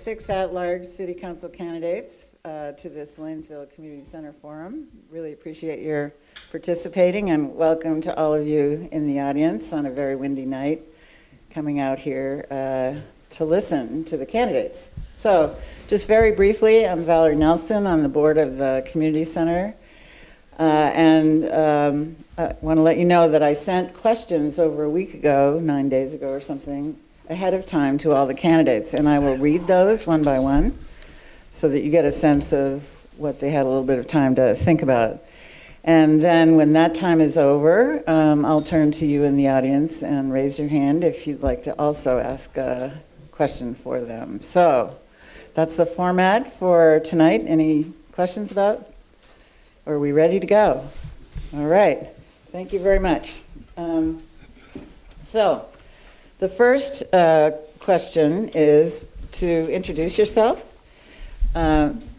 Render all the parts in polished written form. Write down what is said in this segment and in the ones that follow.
6 at-large city council candidates to this Lanesville Community Center Forum. Really appreciate your participating, and welcome to all of you in the audience on a very windy night coming out here to listen to the candidates. So just very briefly, I'm Valerie Nelson on the board of the Community Center. I want to let you know that I sent questions over a week ago, 9 days ago or something, ahead of time to all the candidates, and I will read those one by one so that you get a sense of what they had a little bit of time to think about. And then when that time is over, I'll turn to you in the audience and raise your hand if you'd like to also ask a question for them. So that's the format for tonight. Any questions about? Or are we ready to go? All right. Thank you very much. So the first question is to introduce yourself.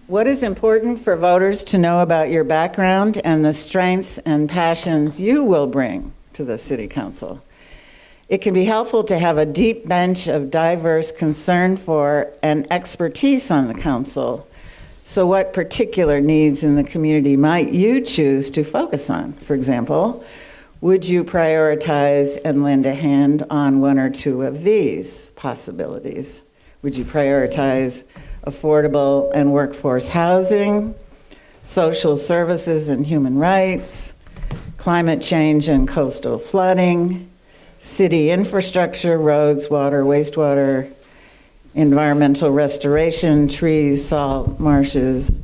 What is important for voters to know about your background and the strengths and passions you will bring to the City Council? It can be helpful to have a deep bench of diverse concern for and expertise on the council. So what particular needs in the community might you choose to focus on? For example, would you prioritize and lend a hand on one or two of these possibilities? Would you prioritize affordable and workforce housing, social services and human rights, climate change and coastal flooding, city infrastructure, roads, water, wastewater, environmental restoration, trees, salt, marshes,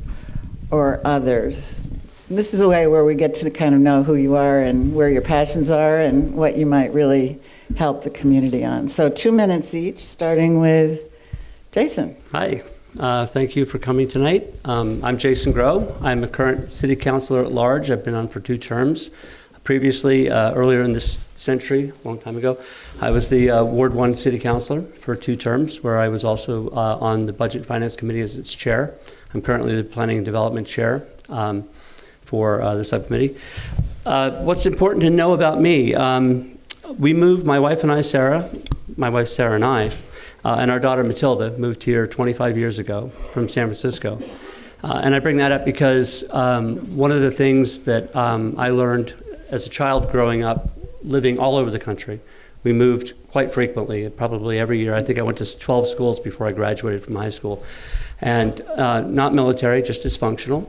or others? And this is a way where we get to kind of know who you are and where your passions are and what you might really help the community on. So 2 minutes each, starting with Jason. Hi, thank you for coming tonight. I'm Jason Groh. I'm a current city councilor at large. I've been on for 2 terms. Previously, earlier in this century, a long time ago, I was the Ward 1 city councilor for 2 terms, where I was also on the Budget and Finance Committee as its chair. I'm currently the Planning and Development chair for the subcommittee. What's important to know about me? We moved, my wife Sarah and I, and our daughter Matilda moved here 25 years ago from San Francisco. And I bring that up because one of the things that I learned as a child growing up, living all over the country, we moved quite frequently, probably every year. I think I went to 12 schools before I graduated from high school. And not military, just dysfunctional.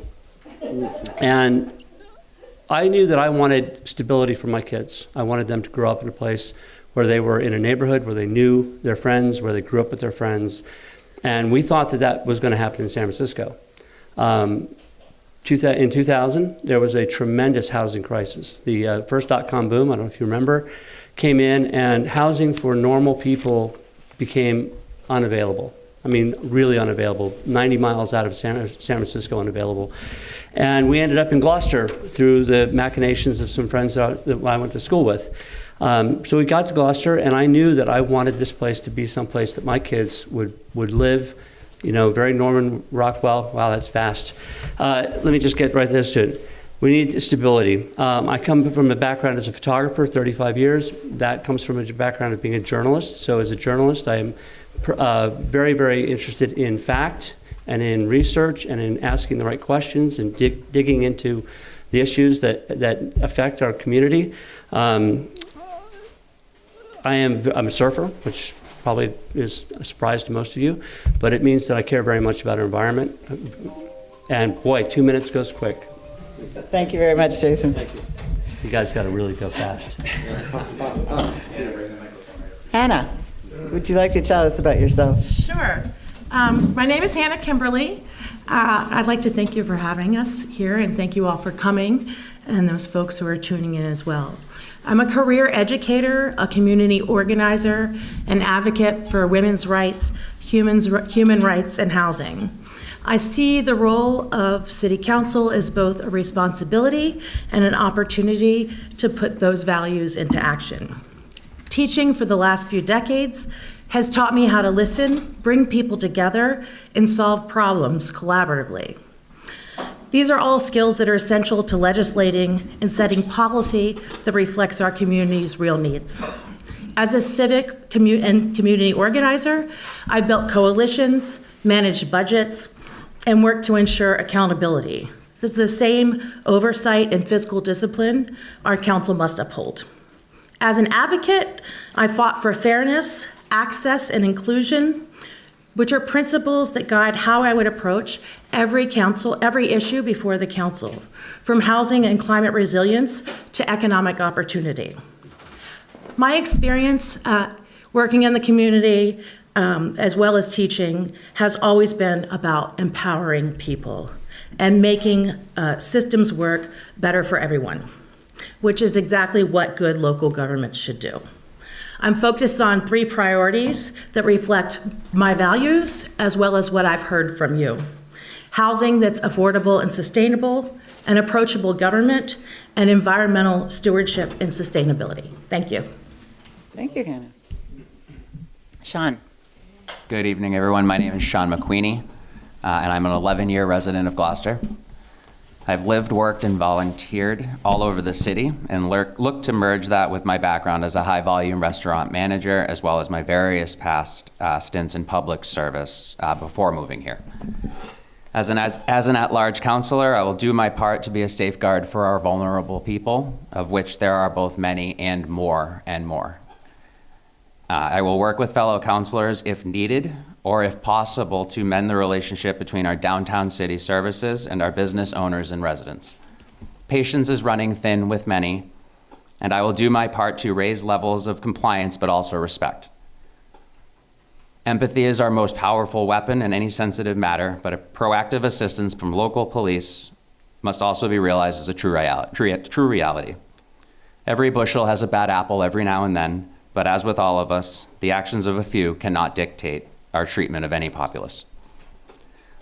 And I knew that I wanted stability for my kids. I wanted them to grow up in a place where they were in a neighborhood, where they knew their friends, where they grew up with their friends. And we thought that that was going to happen in San Francisco. In 2000, there was a tremendous housing crisis. The first dot-com boom, I don't know if you remember, came in, and housing for normal people became unavailable. I mean, really unavailable. 90 miles out of San Francisco, unavailable. And we ended up in Gloucester through the machinations of some friends that I went to school with. So we got to Gloucester, and I knew that I wanted this place to be someplace that my kids would live. You know, very Norman Rockwell. Wow, that's fast. Let me just get right this to it. We need stability. I come from a background as a photographer, 35 years. That comes from a background of being a journalist. So as a journalist, I am very, very interested in fact and in research and in asking the right questions and digging into the issues that affect our community. I'm a surfer, which probably is a surprise to most of you, but it means that I care very much about our environment. And boy, 2 minutes goes quick. Thank you very much, Jason. Thank you. You guys got to really go fast. Hannah, would you like to tell us about yourself? Sure. My name is Hannah Kimberly. I'd like to thank you for having us here, and thank you all for coming, and those folks who are tuning in as well. I'm a career educator, a community organizer, an advocate for women's rights, human rights, and housing. I see the role of City Council as both a responsibility and an opportunity to put those values into action. Teaching for the last few decades has taught me how to listen, bring people together, and solve problems collaboratively. These are all skills that are essential to legislating and setting policy that reflects our community's real needs. As a civic and community organizer, I built coalitions, managed budgets, and worked to ensure accountability. This is the same oversight and fiscal discipline our council must uphold. As an advocate, I fought for fairness, access, and inclusion, which are principles that guide how I would approach every issue before the council, from housing and climate resilience to economic opportunity. My experience working in the community, as well as teaching, has always been about empowering people and making systems work better for everyone, which is exactly what good local government should do. I'm focused on 3 priorities that reflect my values as well as what I've heard from you. Housing that's affordable and sustainable, an approachable government, and environmental stewardship and sustainability. Thank you. Thank you, Hannah. Sean. Good evening, everyone. My name is Sean McQueenie, and I'm an 11-year resident of Gloucester. I've lived, worked, and volunteered all over the city and look to merge that with my background as a high-volume restaurant manager, as well as my various past stints in public service before moving here. As an at-large councilor, I will do my part to be a safeguard for our vulnerable people, of which there are both many and more and more. I will work with fellow councilors if needed, or if possible, to mend the relationship between our downtown city services and our business owners and residents. Patience is running thin with many, and I will do my part to raise levels of compliance, but also respect. Empathy is our most powerful weapon in any sensitive matter, but a proactive assistance from local police must also be realized as a true reality. Every bushel has a bad apple every now and then, but as with all of us, the actions of a few cannot dictate our treatment of any populace.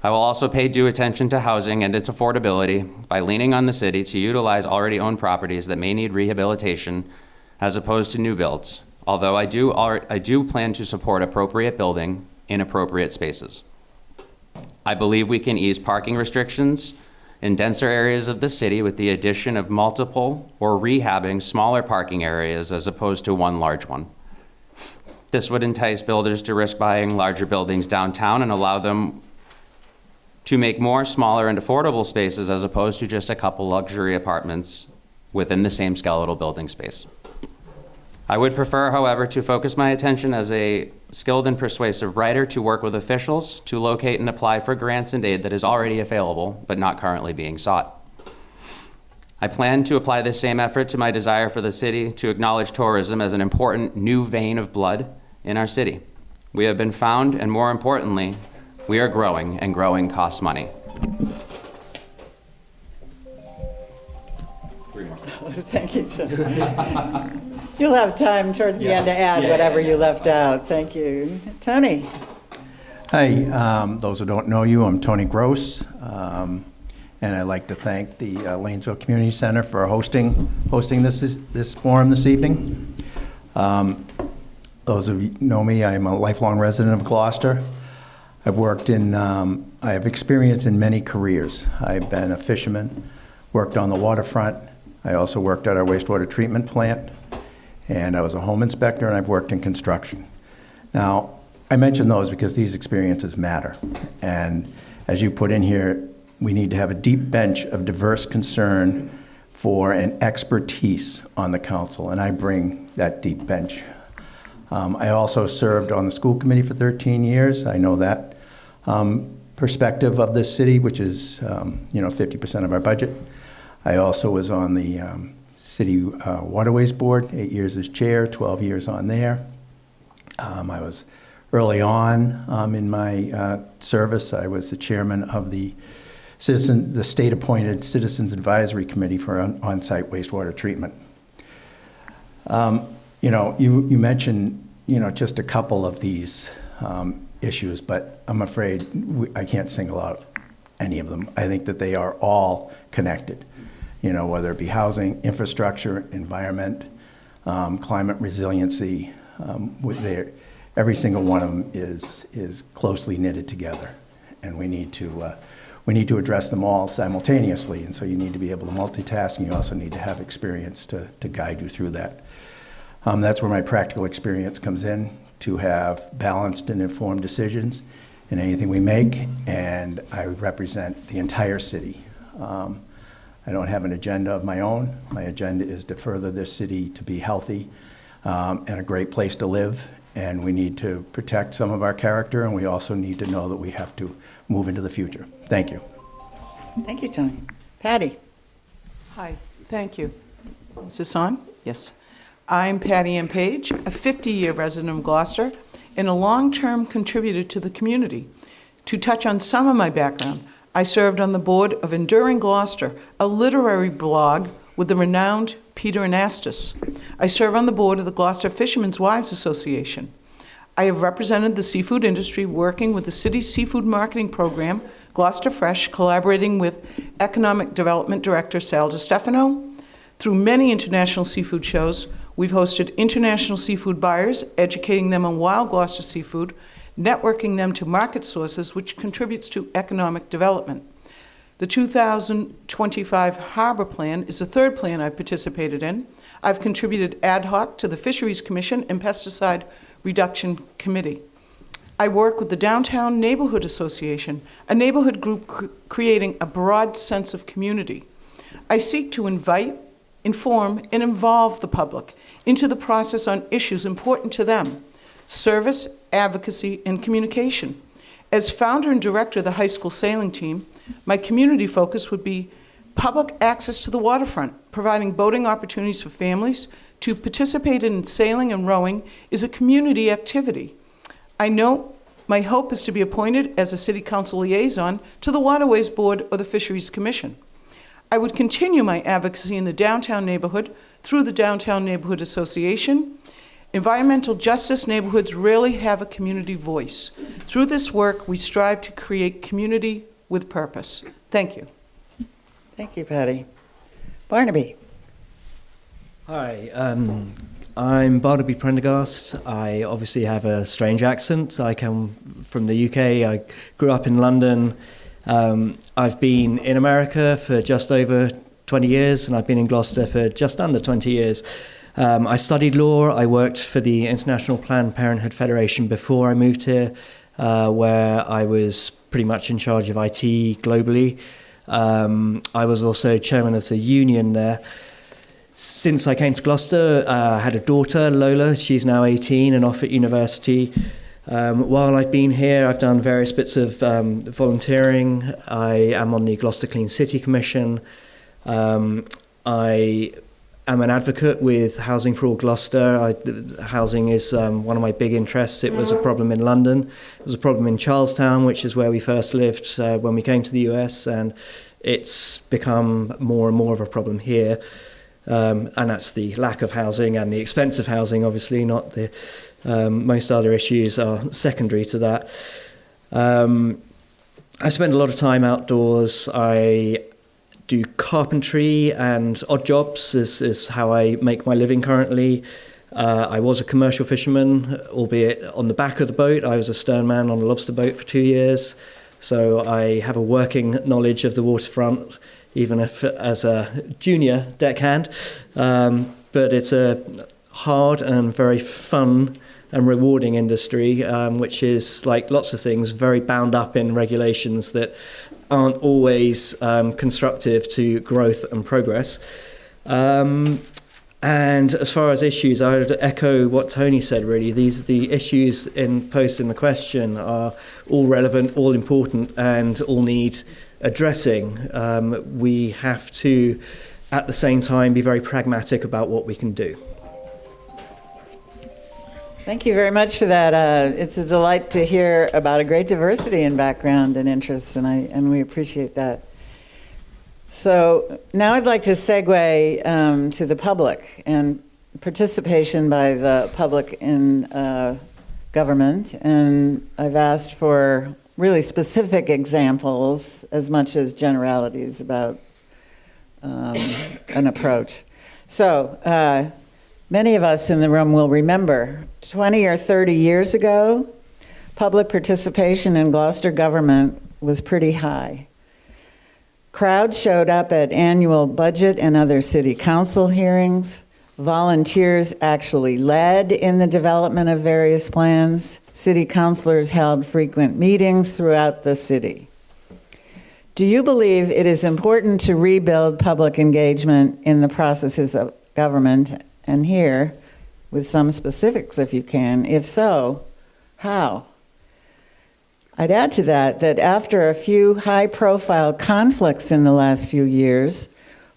I will also pay due attention to housing and its affordability by leaning on the city to utilize already owned properties that may need rehabilitation as opposed to new builds, although I do plan to support appropriate building in appropriate spaces. I believe we can ease parking restrictions in denser areas of the city with the addition of multiple or rehabbing smaller parking areas as opposed to one large one. This would entice builders to risk buying larger buildings downtown and allow them to make more smaller and affordable spaces as opposed to just a couple luxury apartments within the same skeletal building space. I would prefer, however, to focus my attention as a skilled and persuasive writer to work with officials to locate and apply for grants and aid that is already available but not currently being sought. I plan to apply this same effort to my desire for the city to acknowledge tourism as an important new vein of blood in our city. We have been found, and more importantly, we are growing, and growing costs money. Thank you, Sean. You'll have time towards the end to add whatever you left out. Thank you. Tony. Hi, those who don't know you, I'm Tony Gross, and I'd like to thank the Lanesville Community Center for hosting this forum this evening. Those of you who know me, I'm a lifelong resident of Gloucester. I've worked in, I have experience in many careers. I've been a fisherman, worked on the waterfront. I also worked at our wastewater treatment plant, and I was a home inspector, and I've worked in construction. Now, I mention those because these experiences matter. And as you put in here, we need to have a deep bench of diverse concern for an expertise on the council, and I bring that deep bench. I also served on the school committee for 13 years. I know that perspective of this city, which is 50% of our budget. I also was on the City Waterways Board, 8 years as chair, 12 years on there. I was early on in my service, I was the chairman of the state-appointed Citizens Advisory Committee for on-site wastewater treatment. You mentioned just a couple of these issues, but I'm afraid I can't single out any of them. I think that they are all connected. Whether it be housing, infrastructure, environment, climate resiliency, every single one of them is closely knitted together, and we need to address them all simultaneously. And so you need to be able to multitask, and you also need to have experience to guide you through that. That's where my practical experience comes in, to have balanced and informed decisions in anything we make, and I represent the entire city. I don't have an agenda of my own. My agenda is to further this city to be healthy and a great place to live, and we need to protect some of our character, and we also need to know that we have to move into the future. Thank you. Thank you, Tony. Patty? Hi, thank you. Is this on? Yes. I'm Patty Ann Page, a 50-year resident of Gloucester and a long-term contributor to the community. To touch on some of my background, I served on the board of Enduring Gloucester, a literary blog with the renowned Peter Anastas. I serve on the board of the Gloucester Fishermen's Wives Association. I have represented the seafood industry working with the city's seafood marketing program, Gloucester Fresh, collaborating with Economic Development Director Sal DiStefano. Through many international seafood shows, we've hosted international seafood buyers, educating them on wild Gloucester seafood, networking them to market sources, which contributes to economic development. The 2025 Harbor Plan is the third plan I've participated in. I've contributed ad hoc to the Fisheries Commission and Pesticide Reduction Committee. I work with the Downtown Neighborhood Association, a neighborhood group creating a broad sense of community. I seek to invite, inform, and involve the public into the process on issues important to them: service, advocacy, and communication. As founder and director of the high school sailing team, my community focus would be public access to the waterfront. Providing boating opportunities for families to participate in sailing and rowing is a community activity. I know my hope is to be appointed as a city council liaison to the Waterways Board or the Fisheries Commission. I would continue my advocacy in the downtown neighborhood through the Downtown Neighborhood Association. Environmental justice neighborhoods rarely have a community voice. Through this work, we strive to create community with purpose. Thank you. Thank you, Patty. Barnaby? Hi, I'm Barnaby Prendergast. I obviously have a strange accent. I come from the UK. I grew up in London. I've been in America for just over 20 years, and I've been in Gloucester for just under 20 years. I studied law. I worked for the International Planned Parenthood Federation before I moved here, where I was pretty much in charge of IT globally. I was also chairman of the union there. Since I came to Gloucester, I had a daughter, Lola. She's now 18 and off at university. While I've been here, I've done various bits of volunteering. I am on the Gloucester Clean City Commission. I am an advocate with Housing for All Gloucester. Housing is one of my big interests. It was a problem in London. It was a problem in Charlestown, which is where we first lived when we came to the US, and it's become more and more of a problem here. And that's the lack of housing and the expense of housing, obviously, not the most other issues are secondary to that. I spend a lot of time outdoors. I do carpentry and odd jobs is how I make my living currently. I was a commercial fisherman, albeit on the back of the boat. I was a sternman on a lobster boat for 2 years. So I have a working knowledge of the waterfront, even if as a junior deckhand. But it's a hard and very fun and rewarding industry, which is, like lots of things, very bound up in regulations that aren't always constructive to growth and progress. And as far as issues, I would echo what Tony said, really. The issues posed in the question are all relevant, all important, and all need addressing. We have to, at the same time, be very pragmatic about what we can do. Thank you very much for that. It's a delight to hear about a great diversity in background and interests, and we appreciate that. So now I'd like to segue to the public and participation by the public in government. And I've asked for really specific examples as much as generalities about an approach. So many of us in the room will remember 20 or 30 years ago, public participation in Gloucester government was pretty high. Crowds showed up at annual budget and other city council hearings. Volunteers actually led in the development of various plans. City councilors held frequent meetings throughout the city. Do you believe it is important to rebuild public engagement in the processes of government? And here, with some specifics if you can. If so, how? I'd add to that after a few high-profile conflicts in the last few years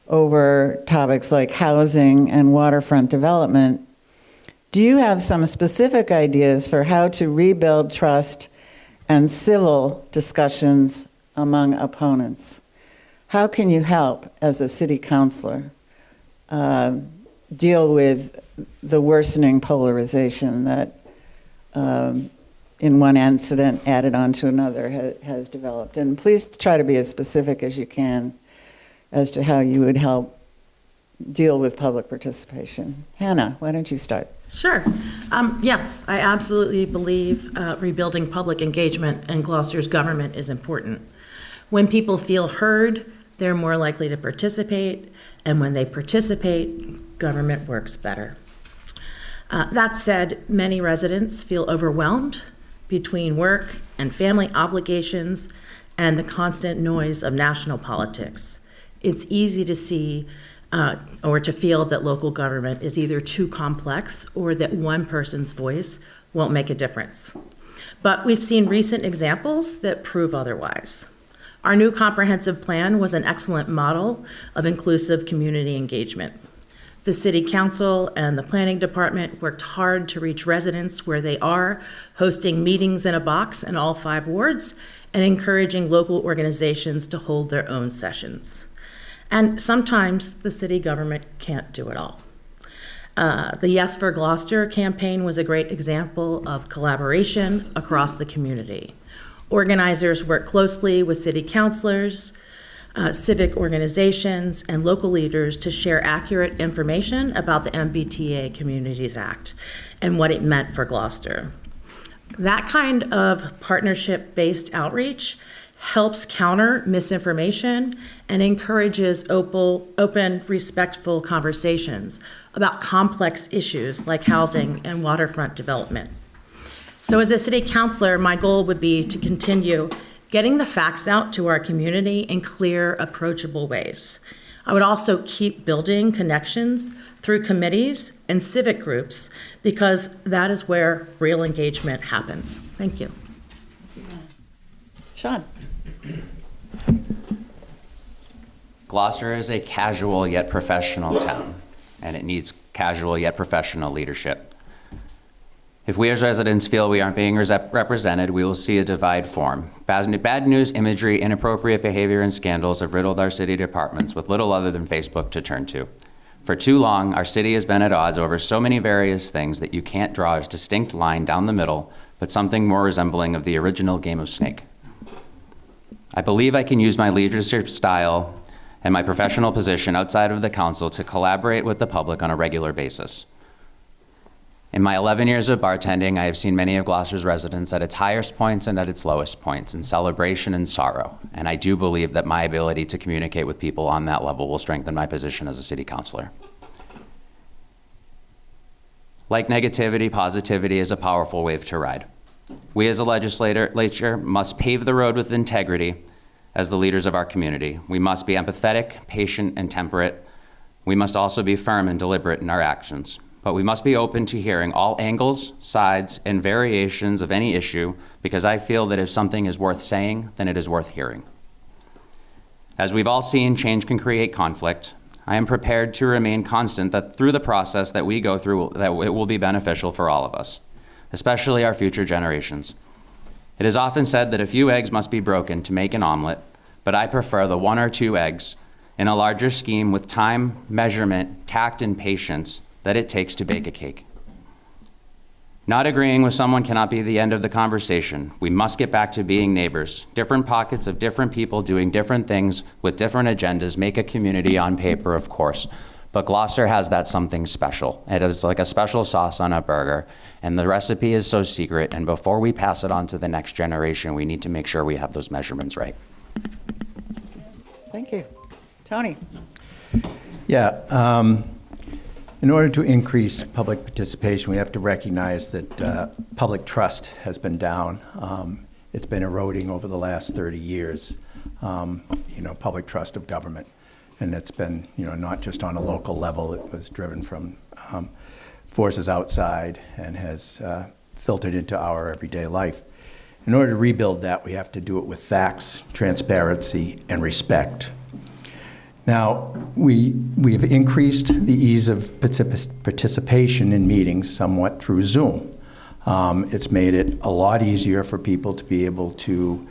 over topics like housing and waterfront development, do you have some specific ideas for how to rebuild trust and civil discussions among opponents? How can you help as a city councilor deal with the worsening polarization that in one incident added on to another has developed? And please try to be as specific as you can as to how you would help deal with public participation. Hannah, why don't you start? Sure. Yes, I absolutely believe rebuilding public engagement in Gloucester's government is important. When people feel heard, they're more likely to participate, and when they participate, government works better. That said, many residents feel overwhelmed between work and family obligations and the constant noise of national politics. It's easy to see or to feel that local government is either too complex or that one person's voice won't make a difference. But we've seen recent examples that prove otherwise. Our new comprehensive plan was an excellent model of inclusive community engagement. The City Council and the Planning Department worked hard to reach residents where they are, hosting meetings in a box in all 5 wards and encouraging local organizations to hold their own sessions. And sometimes the city government can't do it all. The Yes for Gloucester campaign was a great example of collaboration across the community. Organizers worked closely with city councilors, civic organizations, and local leaders to share accurate information about the MBTA Communities Act and what it meant for Gloucester. That kind of partnership-based outreach helps counter misinformation and encourages open, respectful conversations about complex issues like housing and waterfront development. So as a city councilor, my goal would be to continue getting the facts out to our community in clear, approachable ways. I would also keep building connections through committees and civic groups because that is where real engagement happens. Thank you. Sean. Gloucester is a casual yet professional town, and it needs casual yet professional leadership. If we as residents feel we aren't being represented, we will see a divide form. Bad news, imagery, inappropriate behavior, and scandals have riddled our city departments with little other than Facebook to turn to. For too long, our city has been at odds over so many various things that you can't draw a distinct line down the middle, but something more resembling of the original game of Snake. I believe I can use my leadership style and my professional position outside of the council to collaborate with the public on a regular basis. In my 11 years of bartending, I have seen many of Gloucester's residents at its highest points and at its lowest points, in celebration and sorrow. And I do believe that my ability to communicate with people on that level will strengthen my position as a city councilor. Like negativity, positivity is a powerful wave to ride. We as a legislature must pave the road with integrity as the leaders of our community. We must be empathetic, patient, and temperate. We must also be firm and deliberate in our actions. But we must be open to hearing all angles, sides, and variations of any issue, because I feel that if something is worth saying, then it is worth hearing. As we've all seen, change can create conflict. I am prepared to remain constant that through the process that we go through, that it will be beneficial for all of us, especially our future generations. It is often said that a few eggs must be broken to make an omelet, but I prefer the 1 or 2 eggs in a larger scheme with time, measurement, tact, and patience that it takes to bake a cake. Not agreeing with someone cannot be the end of the conversation. We must get back to being neighbors. Different pockets of different people doing different things with different agendas make a community on paper, of course. But Gloucester has that something special. It is like a special sauce on a burger, and the recipe is so secret, and before we pass it on to the next generation, we need to make sure we have those measurements right. Thank you. Tony. Yeah. In order to increase public participation, we have to recognize that public trust has been down. It's been eroding over the last 30 years, public trust of government. And it's been, not just on a local level. It was driven from forces outside and has filtered into our everyday life. In order to rebuild that, we have to do it with facts, transparency, and respect. Now, we've increased the ease of participation in meetings somewhat through Zoom. It's made it a lot easier for people to be able to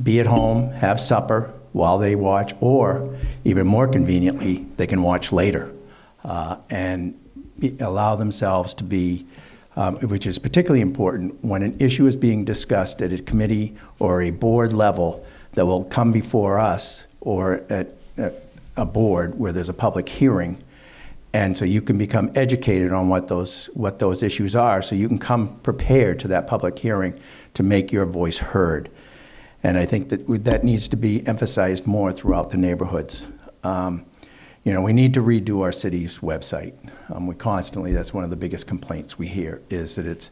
be at home, have supper while they watch, or even more conveniently, they can watch later and allow themselves to be, which is particularly important when an issue is being discussed at a committee or a board level that will come before us or at a board where there's a public hearing. And so you can become educated on what those issues are, so you can come prepared to that public hearing to make your voice heard. And I think that needs to be emphasized more throughout the neighborhoods. We need to redo our city's website. That's one of the biggest complaints we hear, is that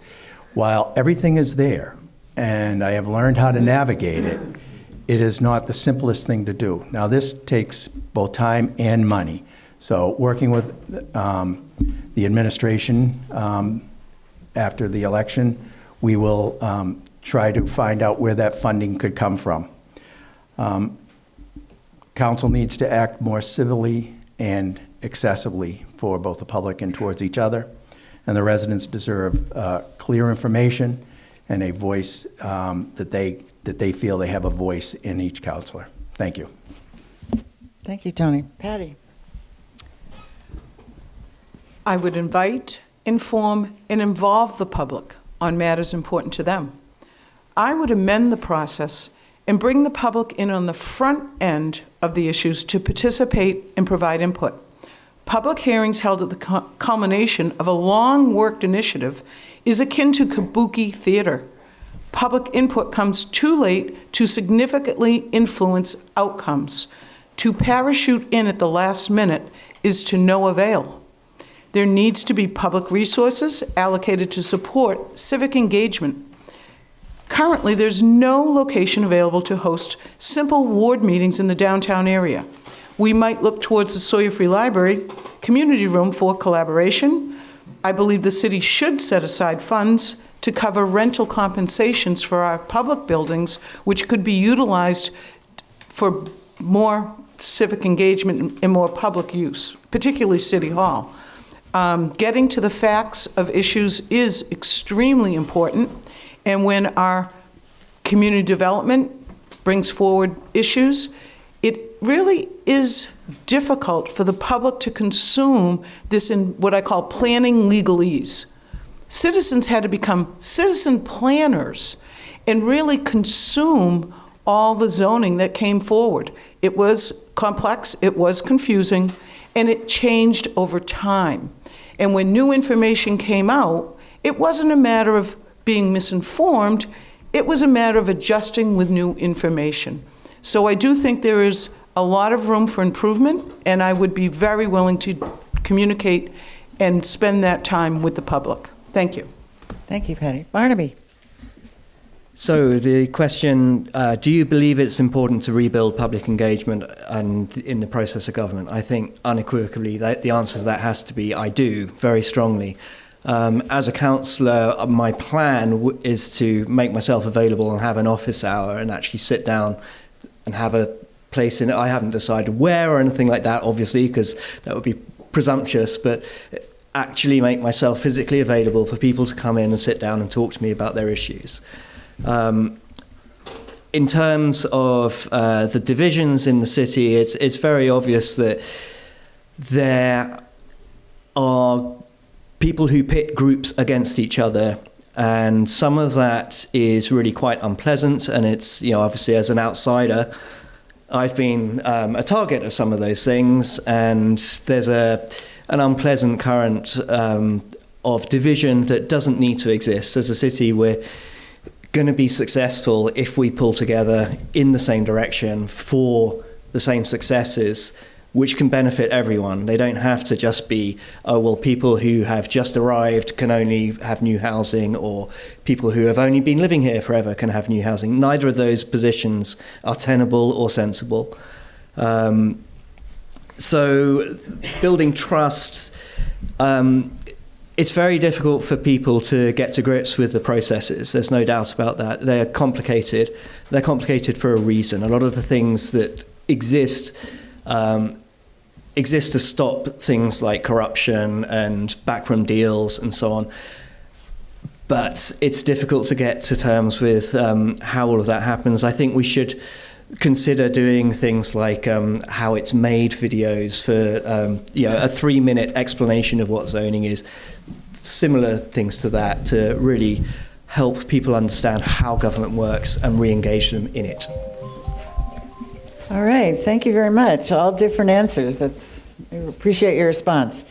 while everything is there, and I have learned how to navigate it, it is not the simplest thing to do. Now, this takes both time and money. So working with the administration after the election, we will try to find out where that funding could come from. Council needs to act more civilly and accessibly for both the public and towards each other. And the residents deserve clear information and a voice that they feel they have a voice in each councilor. Thank you. Thank you, Tony. Patty? I would invite, inform, and involve the public on matters important to them. I would amend the process and bring the public in on the front end of the issues to participate and provide input. Public hearings held at the culmination of a long-worked initiative is akin to kabuki theater. Public input comes too late to significantly influence outcomes. To parachute in at the last minute is to no avail. There needs to be public resources allocated to support civic engagement. Currently, there's no location available to host simple ward meetings in the downtown area. We might look towards the Sawyer Free Library community room for collaboration. I believe the city should set aside funds to cover rental compensations for our public buildings, which could be utilized for more civic engagement and more public use, particularly City Hall. Getting to the facts of issues is extremely important, and when our community development brings forward issues, it really is difficult for the public to consume this in what I call planning legalese. Citizens had to become citizen planners and really consume all the zoning that came forward. It was complex, it was confusing, and it changed over time. And when new information came out, it wasn't a matter of being misinformed, it was a matter of adjusting with new information. So I do think there is a lot of room for improvement, and I would be very willing to communicate and spend that time with the public. Thank you. Thank you, Patty. Barnaby? So the question, do you believe it's important to rebuild public engagement and in the process of government? I think unequivocally the answer to that has to be I do, very strongly. As a councillor, my plan is to make myself available and have an office hour and actually sit down and have a place in it. I haven't decided where or anything like that, obviously, because that would be presumptuous, but actually make myself physically available for people to come in and sit down and talk to me about their issues. In terms of the divisions in the city, it's very obvious that there are people who pit groups against each other, and some of that is really quite unpleasant. And it's, obviously as an outsider, I've been a target of some of those things, and there's an unpleasant current of division that doesn't need to exist. As a city, we're going to be successful if we pull together in the same direction for the same successes. which can benefit everyone. They don't have to just be, oh, well, people who have just arrived can only have new housing, or people who have only been living here forever can have new housing. Neither of those positions are tenable or sensible. So building trust, it's very difficult for people to get to grips with the processes. There's no doubt about that. They're complicated. They're complicated for a reason. A lot of the things that exist to stop things like corruption and backroom deals and so on. But it's difficult to get to terms with how all of that happens. I think we should consider doing things like how it's made videos for a 3-minute explanation of what zoning is, similar things to that, to really help people understand how government works and re-engage them in it. All right, thank you very much. All different answers. I appreciate your response.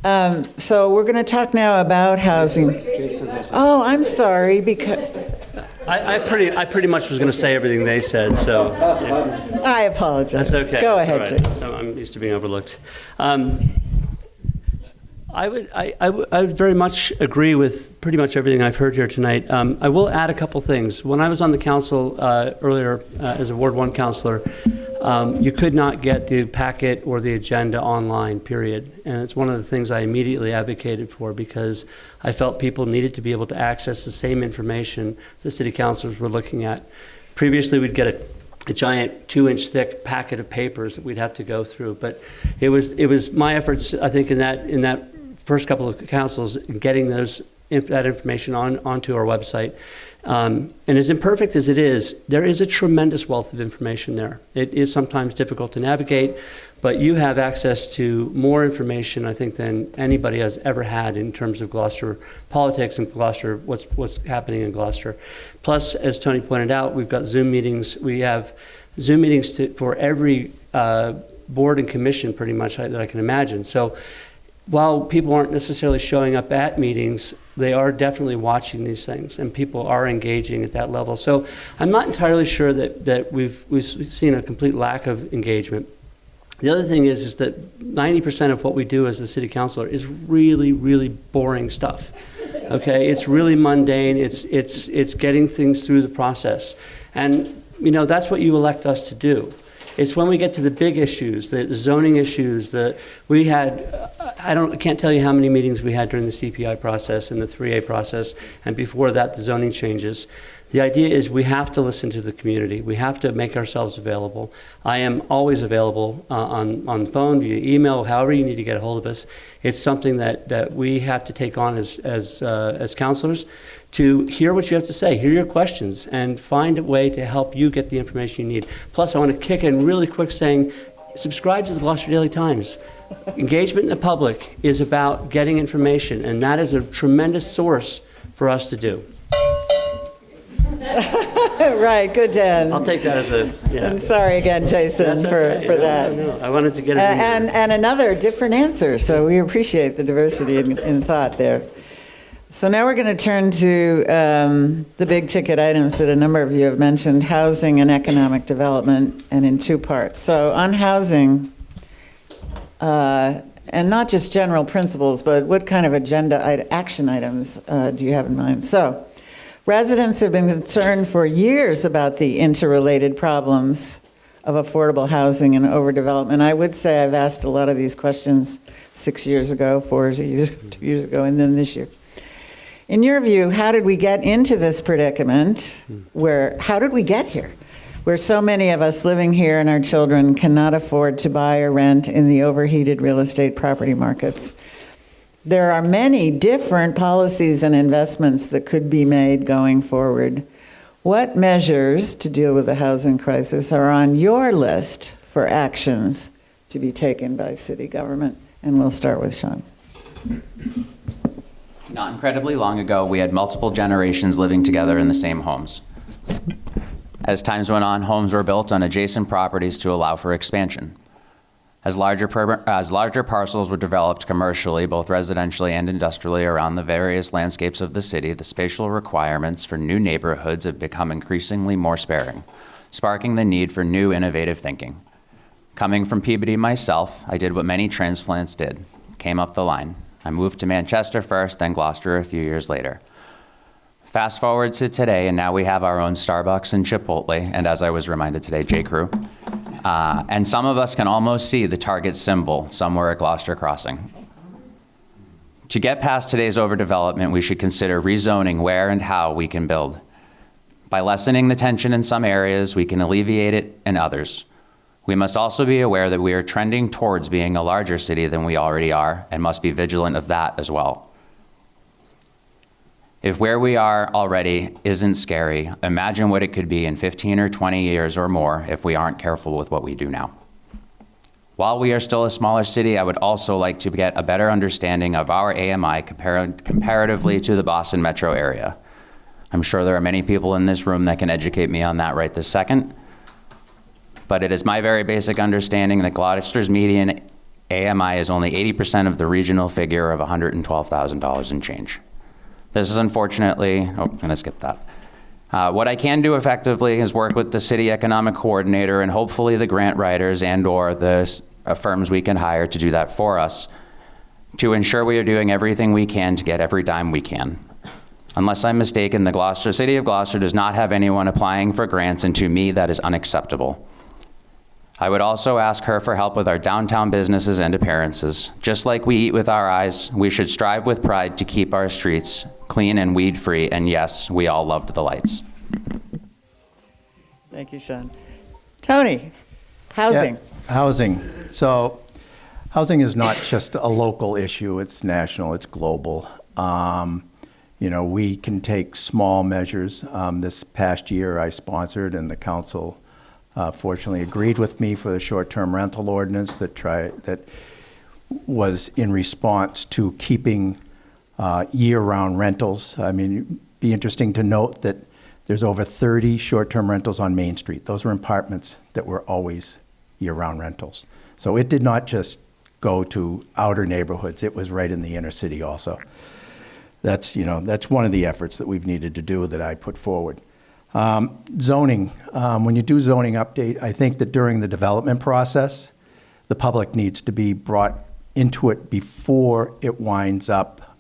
So we're going to talk now about housing. Oh, I'm sorry, because I pretty much was going to say everything they said, so yeah. I apologize. That's okay. Go That's ahead, all right. Jason. So I'm used to being overlooked. I would very much agree with pretty much everything I've heard here tonight. I will add a couple things. When I was on the council earlier as a Ward 1 councilor, you could not get the packet or the agenda online, period. And it's one of the things I immediately advocated for, because I felt people needed to be able to access the same information the city councilors were looking at. Previously, we'd get a giant 2-inch thick packet of papers that we'd have to go through. But it was my efforts, I think, in that first couple of councils, getting that information onto our website. And as imperfect as it is, there is a tremendous wealth of information there. It is sometimes difficult to navigate, but you have access to more information, I think, than anybody has ever had in terms of Gloucester politics and Gloucester, what's happening in Gloucester. Plus, as Tony pointed out, we've got Zoom meetings. We have Zoom meetings for every board and commission, pretty much, that I can imagine. So while people aren't necessarily showing up at meetings, they are definitely watching these things, and people are engaging at that level. So I'm not entirely sure that we've seen a complete lack of engagement. The other thing is that 90% of what we do as a city councilor is really, really boring stuff. Okay, it's really mundane. It's getting things through the process, and that's what you elect us to do. It's when we get to the big issues, the zoning issues, we had, I can't tell you how many meetings we had during the CPI process and the 3A process, and before that, the zoning changes. The idea is we have to listen to the community. We have to make ourselves available. I am always available on the phone, via email, however you need to get a hold of us. It's something that we have to take on as counselors, to hear what you have to say, hear your questions, and find a way to help you get the information you need. Plus, I want to kick in really quick saying, subscribe to the Gloucester Daily Times. Engagement in the public is about getting information, and that is a tremendous source for us to do. Right, good, Dan. I'll take that as a, yeah. And sorry again, Jason, That's okay. for that. No. I wanted to get it in there. And another different answer, so we appreciate the diversity in thought there. So now we're going to turn to the big ticket items that a number of you have mentioned, housing and economic development, and in two parts. So on housing, and not just general principles, but what kind of agenda action items do you have in mind? So residents have been concerned for years about the interrelated problems of affordable housing and overdevelopment. I would say I've asked a lot of these questions 6 years ago, 4 years, 2 years ago, and then this year. In your view, how did we get into this predicament? How did we get here? Where so many of us living here and our children cannot afford to buy or rent in the overheated real estate property markets. There are many different policies and investments that could be made going forward. What measures to deal with the housing crisis are on your list for actions to be taken by city government? And we'll start with Sean. Not incredibly long ago, we had multiple generations living together in the same homes. As times went on, homes were built on adjacent properties to allow for expansion. As larger parcels were developed commercially, both residentially and industrially, around the various landscapes of the city, the spatial requirements for new neighborhoods have become increasingly more sparing, sparking the need for new innovative thinking. Coming from Peabody myself, I did what many transplants did, came up the line. I moved to Manchester first, then Gloucester a few years later. Fast forward to today, and now we have our own Starbucks and Chipotle, and as I was reminded today, J.Crew. And some of us can almost see the Target symbol somewhere at Gloucester Crossing. To get past today's overdevelopment, we should consider rezoning where and how we can build. By lessening the tension in some areas, we can alleviate it in others. We must also be aware that we are trending towards being a larger city than we already are, and must be vigilant of that as well. If where we are already isn't scary, imagine what it could be in 15 or 20 years or more if we aren't careful with what we do now. While we are still a smaller city, I would also like to get a better understanding of our AMI comparatively to the Boston metro area. I'm sure there are many people in this room that can educate me on that right this second. But it is my very basic understanding that Gloucester's median AMI is only 80% of the regional figure of $112,000 and change. This is unfortunately, I'm gonna skip that. What I can do effectively is work with the city economic coordinator and hopefully the grant writers and/or the firms we can hire to do that for us to ensure we are doing everything we can to get every dime we can. Unless I'm mistaken, the city of Gloucester does not have anyone applying for grants, and to me, that is unacceptable. I would also ask her for help with our downtown businesses and appearances. Just like we eat with our eyes, we should strive with pride to keep our streets clean and weed-free, and yes, we all loved the lights. Thank you, Sean. Tony, housing. Yeah, housing. So housing is not just a local issue, it's national, it's global. You know, we can take small measures. This past year I sponsored, and the council fortunately agreed with me for the short-term rental ordinance that was in response to keeping year-round rentals. I mean, it'd be interesting to note that there's over 30 short-term rentals on Main Street. Those were apartments that were always year-round rentals. So it did not just go to outer neighborhoods, it was right in the inner city also. That's one of the efforts that we've needed to do that I put forward. Zoning, when you do zoning update, I think that during the development process, the public needs to be brought into it before it winds up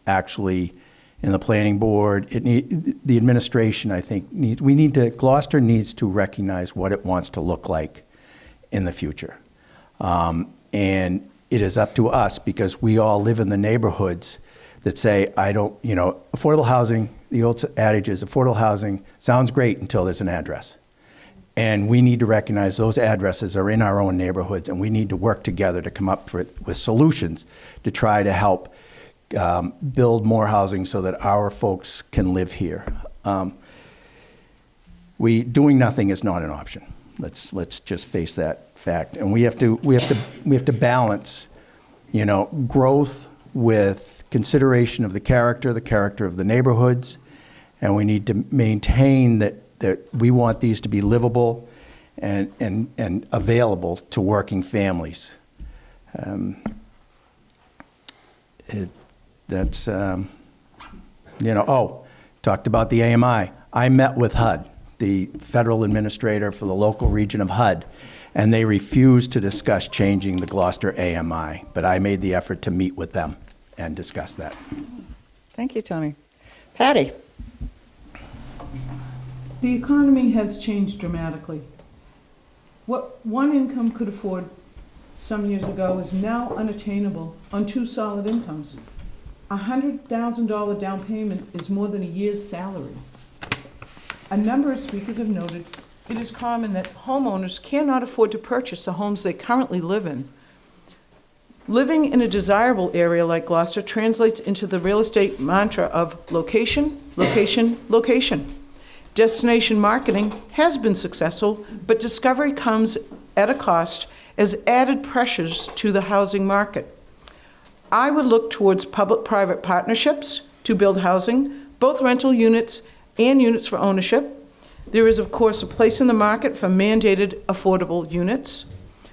actually in the planning board. The administration, I think, Gloucester needs to recognize what it wants to look like in the future. And it is up to us, because we all live in the neighborhoods that say, affordable housing, the old adage is affordable housing sounds great until there's an address. And we need to recognize those addresses are in our own neighborhoods, and we need to work together to come up with solutions to try to help build more housing so that our folks can live here. Doing nothing is not an option. Let's just face that fact. And we have to balance, growth with consideration of the character of the neighborhoods, and we need to maintain that we want these to be livable and available to working families. Talked about the AMI. I met with HUD, the federal administrator for the local region of HUD, and they refused to discuss changing the Gloucester AMI, but I made the effort to meet with them and discuss that. Thank you, Tony. Patty. The economy has changed dramatically. What one income could afford some years ago is now unattainable on two solid incomes. A $100,000 down payment is more than a year's salary. A number of speakers have noted it is common that homeowners cannot afford to purchase the homes they currently live in. Living in a desirable area like Gloucester translates into the real estate mantra of location, location, location. Destination marketing has been successful, but discovery comes at a cost as added pressures to the housing market. I would look towards public-private partnerships to build housing, both rental units and units for ownership. There is, of course, a place in the market for mandated affordable units.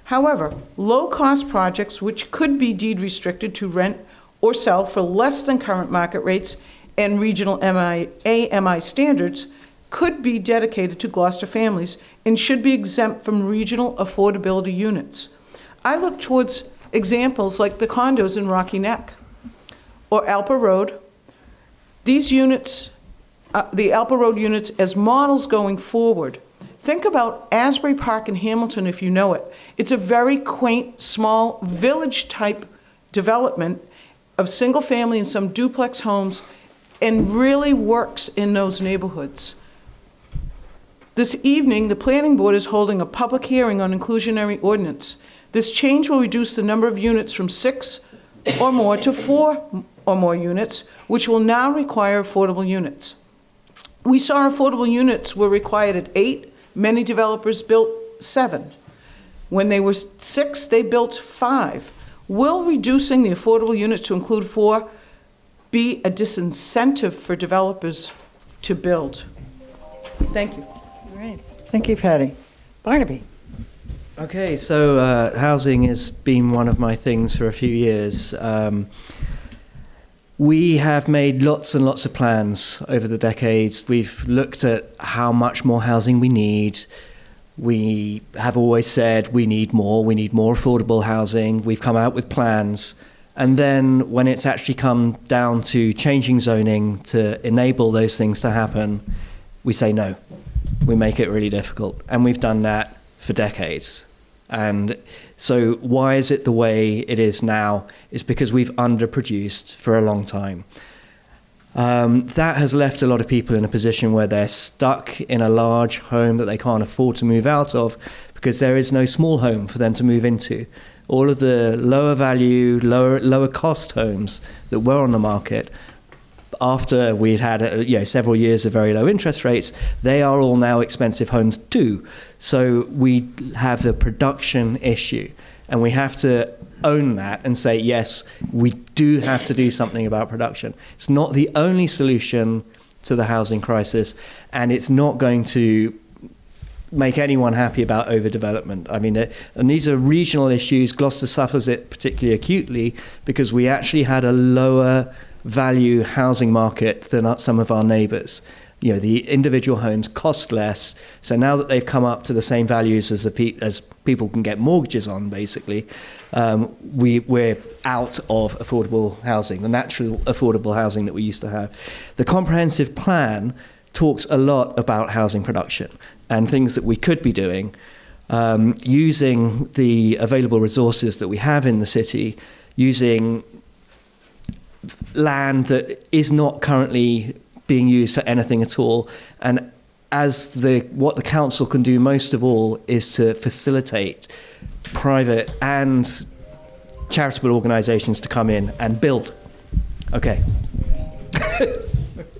However, low-cost projects which could be deed restricted to rent or sell for less than current market rates and regional AMI standards could be dedicated to Gloucester families and should be exempt from regional affordability units. I look towards examples like the condos in Rocky Neck or Alpa Road. These units, the Alpa Road units, as models going forward. Think about Asbury Park in Hamilton if you know it. It's a very quaint, small, village-type development of single-family and some duplex homes, and really works in those neighborhoods. This evening, the Planning Board is holding a public hearing on inclusionary ordinance. This change will reduce the number of units from 6 or more to 4 or more units, which will now require affordable units. We saw affordable units were required at 8. Many developers built 7. When they were 6, they built 5. Will reducing the affordable units to include 4 be a disincentive for developers to build? Thank you. All right. Thank you, Patty. Barnaby. Okay, so housing has been one of my things for a few years. We have made lots and lots of plans over the decades. We've looked at how much more housing we need. We have always said we need more affordable housing. We've come out with plans. And then when it's actually come down to changing zoning to enable those things to happen, we say no. We make it really difficult. And we've done that for decades. And so why is it the way it is now? It's because we've underproduced for a long time. That has left a lot of people in a position where they're stuck in a large home that they can't afford to move out of because there is no small home for them to move into. All of the lower value, lower cost homes that were on the market after we'd had several years of very low interest rates, they are all now expensive homes too. So we have the production issue, and we have to own that and say, yes, we do have to do something about production. It's not the only solution to the housing crisis, and it's not going to make anyone happy about overdevelopment. I mean, and these are regional issues. Gloucester suffers it particularly acutely because we actually had a lower value housing market than some of our neighbours. You know, the individual homes cost less. So now that they've come up to the same values as as people can get mortgages on, basically, we're out of affordable housing, the natural affordable housing that we used to have. The comprehensive plan talks a lot about housing production and things that we could be doing, using the available resources that we have in the city, using land that is not currently being used for anything at all. And what the council can do most of all is to facilitate private and charitable organisations to come in and build. Okay.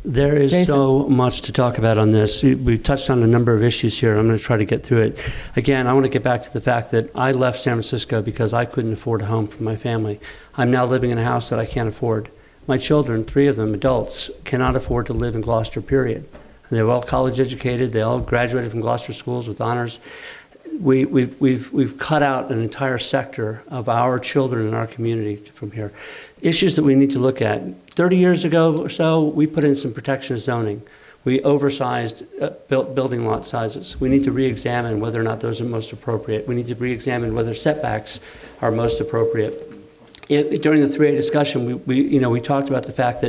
There is Jason. so much to talk about on this. We've touched on a number of issues here. I'm going to try to get through it. Again, I want to get back to the fact that I left San Francisco because I couldn't afford a home for my family. I'm now living in a house that I can't afford. My children, 3 of them, adults, cannot afford to live in Gloucester, period. And they're all college educated. They all graduated from Gloucester schools with honors. We've cut out an entire sector of our children in our community from here. Issues that we need to look at. 30 years ago or so, we put in some protectionist zoning. We oversized building lot sizes. We need to re-examine whether or not those are most appropriate. We need to re-examine whether setbacks are most appropriate. During the 3A discussion, we talked about the fact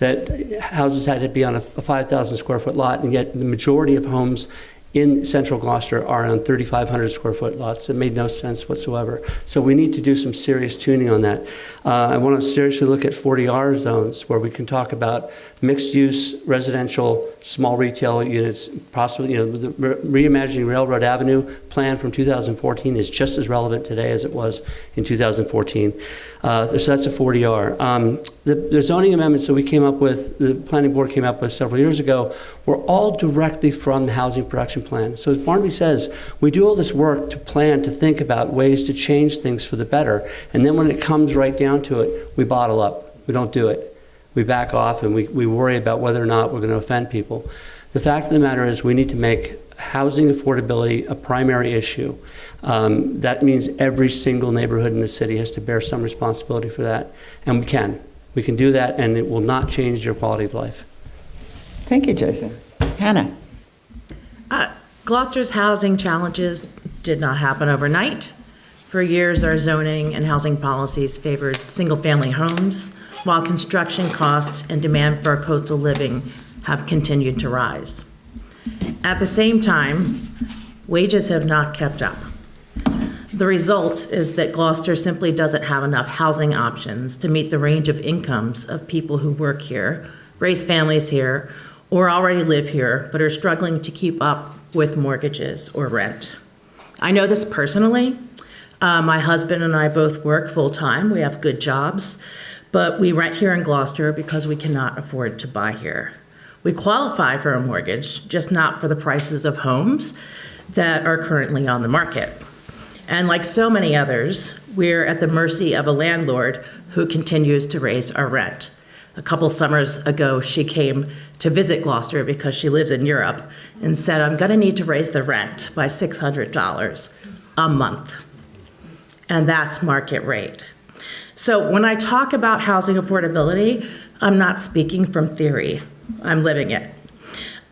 that houses had to be on a 5,000 square foot lot, and yet the majority of homes in central Gloucester are on 3,500 square foot lots. It made no sense whatsoever. So we need to do some serious tuning on that. I want to seriously look at 40R zones where we can talk about mixed use, residential, small retail units, possibly, the reimagining Railroad Avenue plan from 2014 is just as relevant today as it was in 2014. So that's a 40R. The zoning amendments that the planning board came up with several years ago were all directly from the housing production plan. So as Barnaby says, we do all this work to plan, to think about ways to change things for the better. And then when it comes right down to it, we bottle up. We don't do it. We back off and we worry about whether or not we're going to offend people. The fact of the matter is we need to make housing affordability a primary issue. That means every single neighborhood in the city has to bear some responsibility for that. And we can. We can do that, and it will not change your quality of life. Thank you, Jason. Hannah. Gloucester's housing challenges did not happen overnight. For years, our zoning and housing policies favored single-family homes, while construction costs and demand for coastal living have continued to rise. At the same time, wages have not kept up. The result is that Gloucester simply doesn't have enough housing options to meet the range of incomes of people who work here, raise families here, or already live here, but are struggling to keep up with mortgages or rent. I know this personally. My husband and I both work full-time. We have good jobs, but we rent here in Gloucester because we cannot afford to buy here. We qualify for a mortgage, just not for the prices of homes that are currently on the market. And like so many others, we're at the mercy of a landlord who continues to raise our rent. A couple summers ago, she came to visit Gloucester because she lives in Europe and said, I'm gonna need to raise the rent by $600 a month. And that's market rate. So when I talk about housing affordability, I'm not speaking from theory, I'm living it.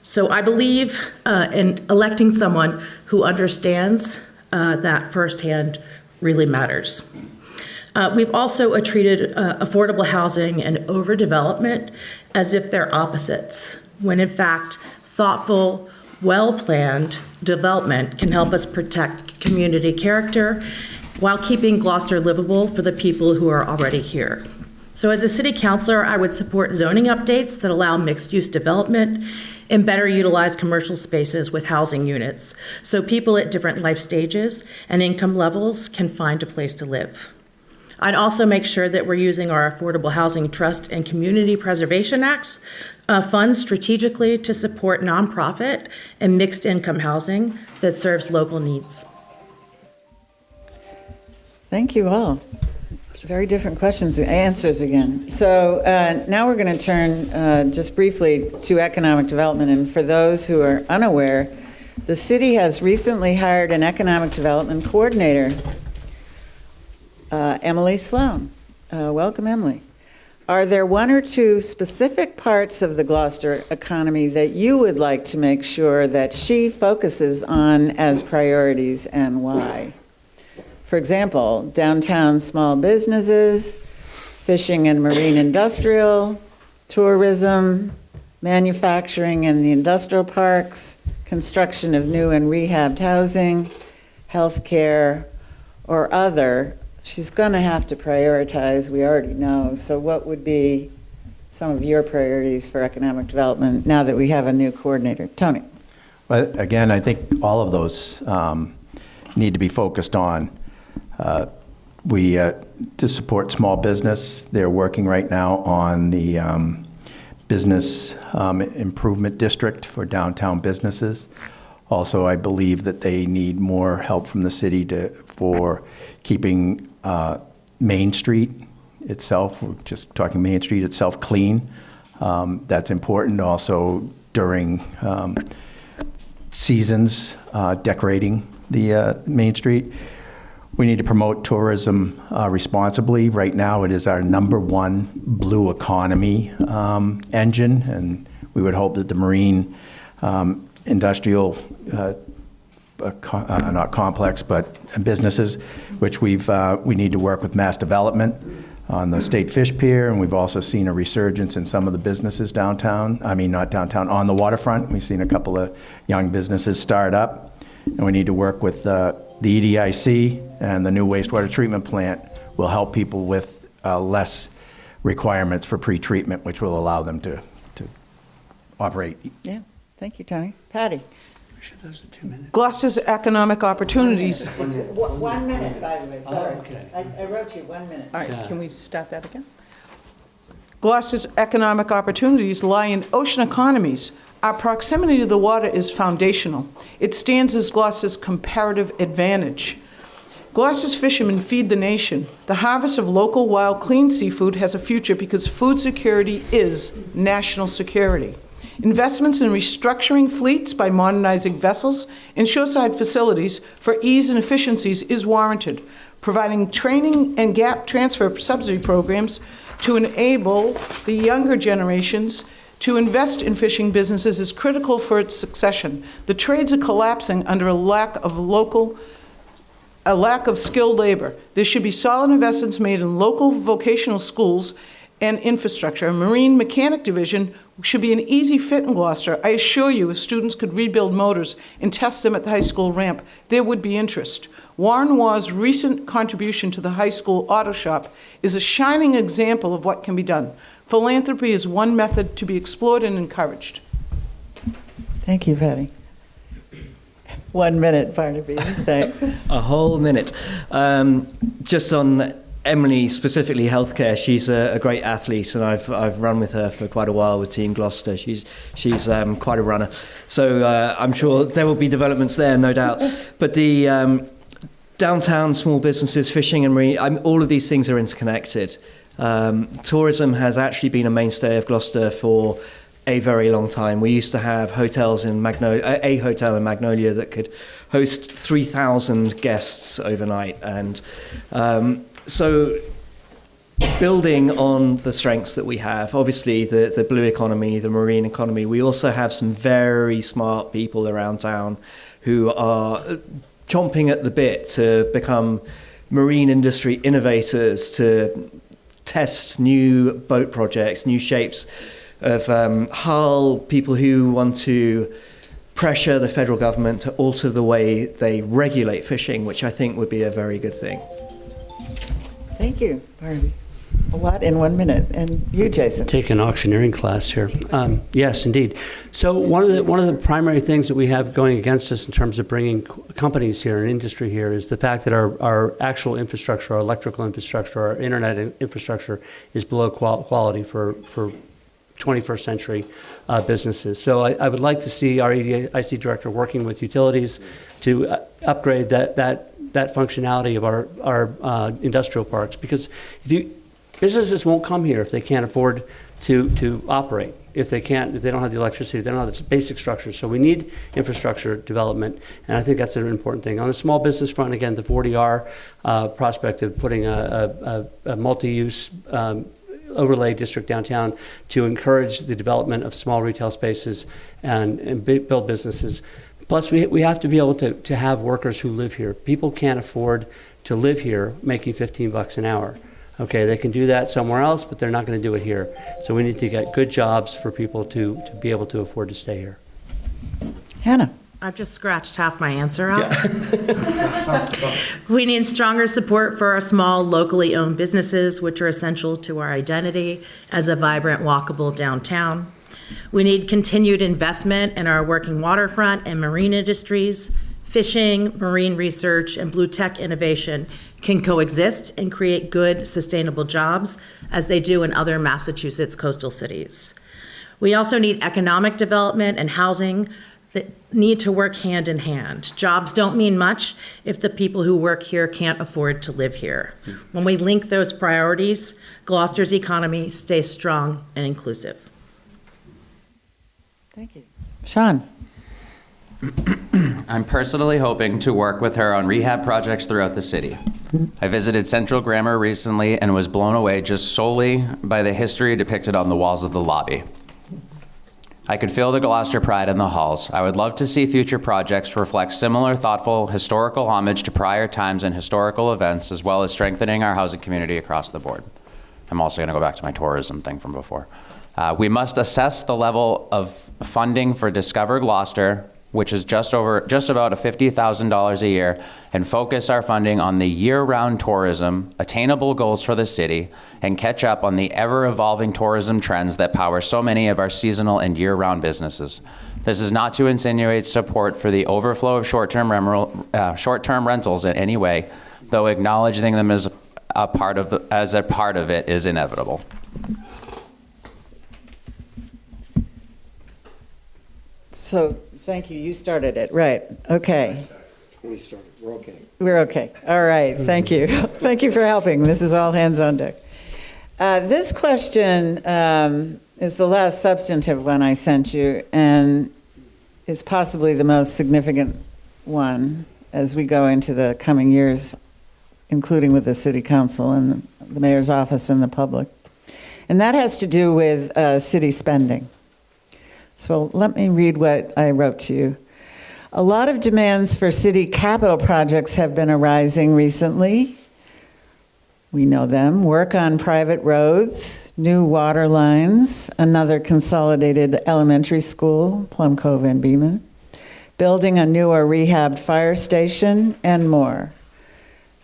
So I believe in electing someone who understands that firsthand really matters. We've also treated affordable housing and overdevelopment as if they're opposites, when in fact, thoughtful, well-planned development can help us protect community character while keeping Gloucester livable for the people who are already here. So as a city councilor, I would support zoning updates that allow mixed-use development and better utilize commercial spaces with housing units so people at different life stages and income levels can find a place to live. I'd also make sure that we're using our Affordable Housing Trust and Community Preservation Acts funds strategically to support nonprofit and mixed income housing that serves local needs. Thank you all. Very different questions and answers again. So now we're going to turn just briefly to economic development. And for those who are unaware, the city has recently hired an economic development coordinator, Emily Sloan. Welcome, Emily. Are there one or two specific parts of the Gloucester economy that you would like to make sure that she focuses on as priorities, and why? For example, downtown small businesses, fishing and marine industrial, tourism, manufacturing and the industrial parks, construction of new and rehabbed housing, healthcare, or other. She's going to have to prioritize, we already know. So what would be some of your priorities for economic development now that we have a new coordinator? Tony. Well, again, I think all of those need to be focused on. To support small business, they're working right now on the business improvement district for downtown businesses. Also, I believe that they need more help from the city for keeping Main Street itself, we're just talking Main Street itself, clean. That's important. Also, during seasons, decorating the Main Street. We need to promote tourism responsibly. Right now, it is our #1 blue economy engine, and we would hope that the marine industrial, not complex, but businesses, which we need to work with mass development on the State Fish Pier, and we've also seen a resurgence in some of the businesses downtown. I mean, not downtown, on the waterfront. We've seen a couple of young businesses start up, and we need to work with the EDIC and the new wastewater treatment plant will help people with less requirements for pre-treatment, which will allow them to operate. Yeah, thank you, Tony. Patty. Those are 2 minutes. Gloucester's economic opportunities. 1 minute, by the way, sorry. Oh, okay. I wrote you 1 minute. All right, Yeah. can we start that again? Gloucester's economic opportunities lie in ocean economies. Our proximity to the water is foundational. It stands as Gloucester's comparative advantage. Gloucester's fishermen feed the nation. The harvest of local, wild, clean seafood has a future because food security is national security. Investments in restructuring fleets by modernizing vessels and shoreside facilities for ease and efficiencies is warranted. Providing training and gap transfer subsidy programs to enable the younger generations To invest in fishing businesses is critical for its succession. The trades are collapsing under a lack of skilled labor. There should be solid investments made in local vocational schools and infrastructure. A marine mechanic division should be an easy fit in Gloucester. I assure you, if students could rebuild motors and test them at the high school ramp, there would be interest. Warren Waugh's recent contribution to the high school auto shop is a shining example of what can be done. Philanthropy is one method to be explored and encouraged. Thank you, Patty. 1 minute, Barnaby. Thanks. A whole minute. Just on Emily, specifically healthcare, she's a great athlete, and I've run with her for quite a while with Team Gloucester. She's quite a runner. So I'm sure there will be developments there, no doubt. But the downtown small businesses, fishing and marine, all of these things are interconnected. Tourism has actually been a mainstay of Gloucester for a very long time. We used to have hotels in a hotel in Magnolia that could host 3,000 guests overnight. And so building on the strengths that we have, obviously the blue economy, the marine economy, we also have some very smart people around town who are chomping at the bit to become marine industry innovators, to test new boat projects, new shapes of hull, people who want to pressure the federal government to alter the way they regulate fishing, which I think would be a very good thing. Thank you, Barnaby. A lot in 1 minute. And you, Jason. Take an auctioneering class here. Yes, indeed. So one of the primary things that we have going against us in terms of bringing companies here and industry here is the fact that our actual infrastructure, our electrical infrastructure, our internet infrastructure is below quality for 21st century businesses. So I would like to see our EDIC director working with utilities to upgrade that functionality of our industrial parks, because businesses won't come here if they can't afford to operate, if they don't have the electricity, if they don't have the basic structure. So we need infrastructure development, and I think that's an important thing. On the small business front, again, the 40R prospect of putting a multi-use overlay district downtown to encourage the development of small retail spaces and build businesses. Plus, we have to be able to have workers who live here. People can't afford to live here making $15 an hour. Okay, they can do that somewhere else, but they're not going to do it here. So we need to get good jobs for people to be able to afford to stay here. Hannah. I've just scratched half my answer out. We need stronger support for our small, locally owned businesses, which are essential to our identity as a vibrant, walkable downtown. We need continued investment in our working waterfront and marine industries. Fishing, marine research, and blue tech innovation can coexist and create good, sustainable jobs, as they do in other Massachusetts coastal cities. We also need economic development and housing that need to work hand in hand. Jobs don't mean much if the people who work here can't afford to live here. When we link those priorities, Gloucester's economy stays strong and inclusive. Thank you. Sean. I'm personally hoping to work with her on rehab projects throughout the city. I visited Central Grammar recently and was blown away just solely by the history depicted on the walls of the lobby. I could feel the Gloucester pride in the halls. I would love to see future projects reflect similar thoughtful historical homage to prior times and historical events, as well as strengthening our housing community across the board. I'm also going to go back to my tourism thing from before. We must assess the level of funding for Discover Gloucester, which is just about $50,000 a year, and focus our funding on the year-round tourism, attainable goals for the city, and catch up on the ever-evolving tourism trends that power so many of our seasonal and year-round businesses. This is not to insinuate support for the overflow of short-term rentals in any way, though acknowledging them as a part of it is inevitable. So, thank you. You started it. Right. Okay. We started. We're okay. We're okay. All right. Thank you. Thank you for helping. This is all hands on deck. This question is the last substantive one I sent you, and is possibly the most significant one as we go into the coming years, including with the City Council and the Mayor's office and the public. And that has to do with city spending. So let me read what I wrote to you. A lot of demands for city capital projects have been arising recently. We know them. Work on private roads, new water lines, another consolidated elementary school, Plum Cove and Beeman, building a new or rehabbed fire station, and more.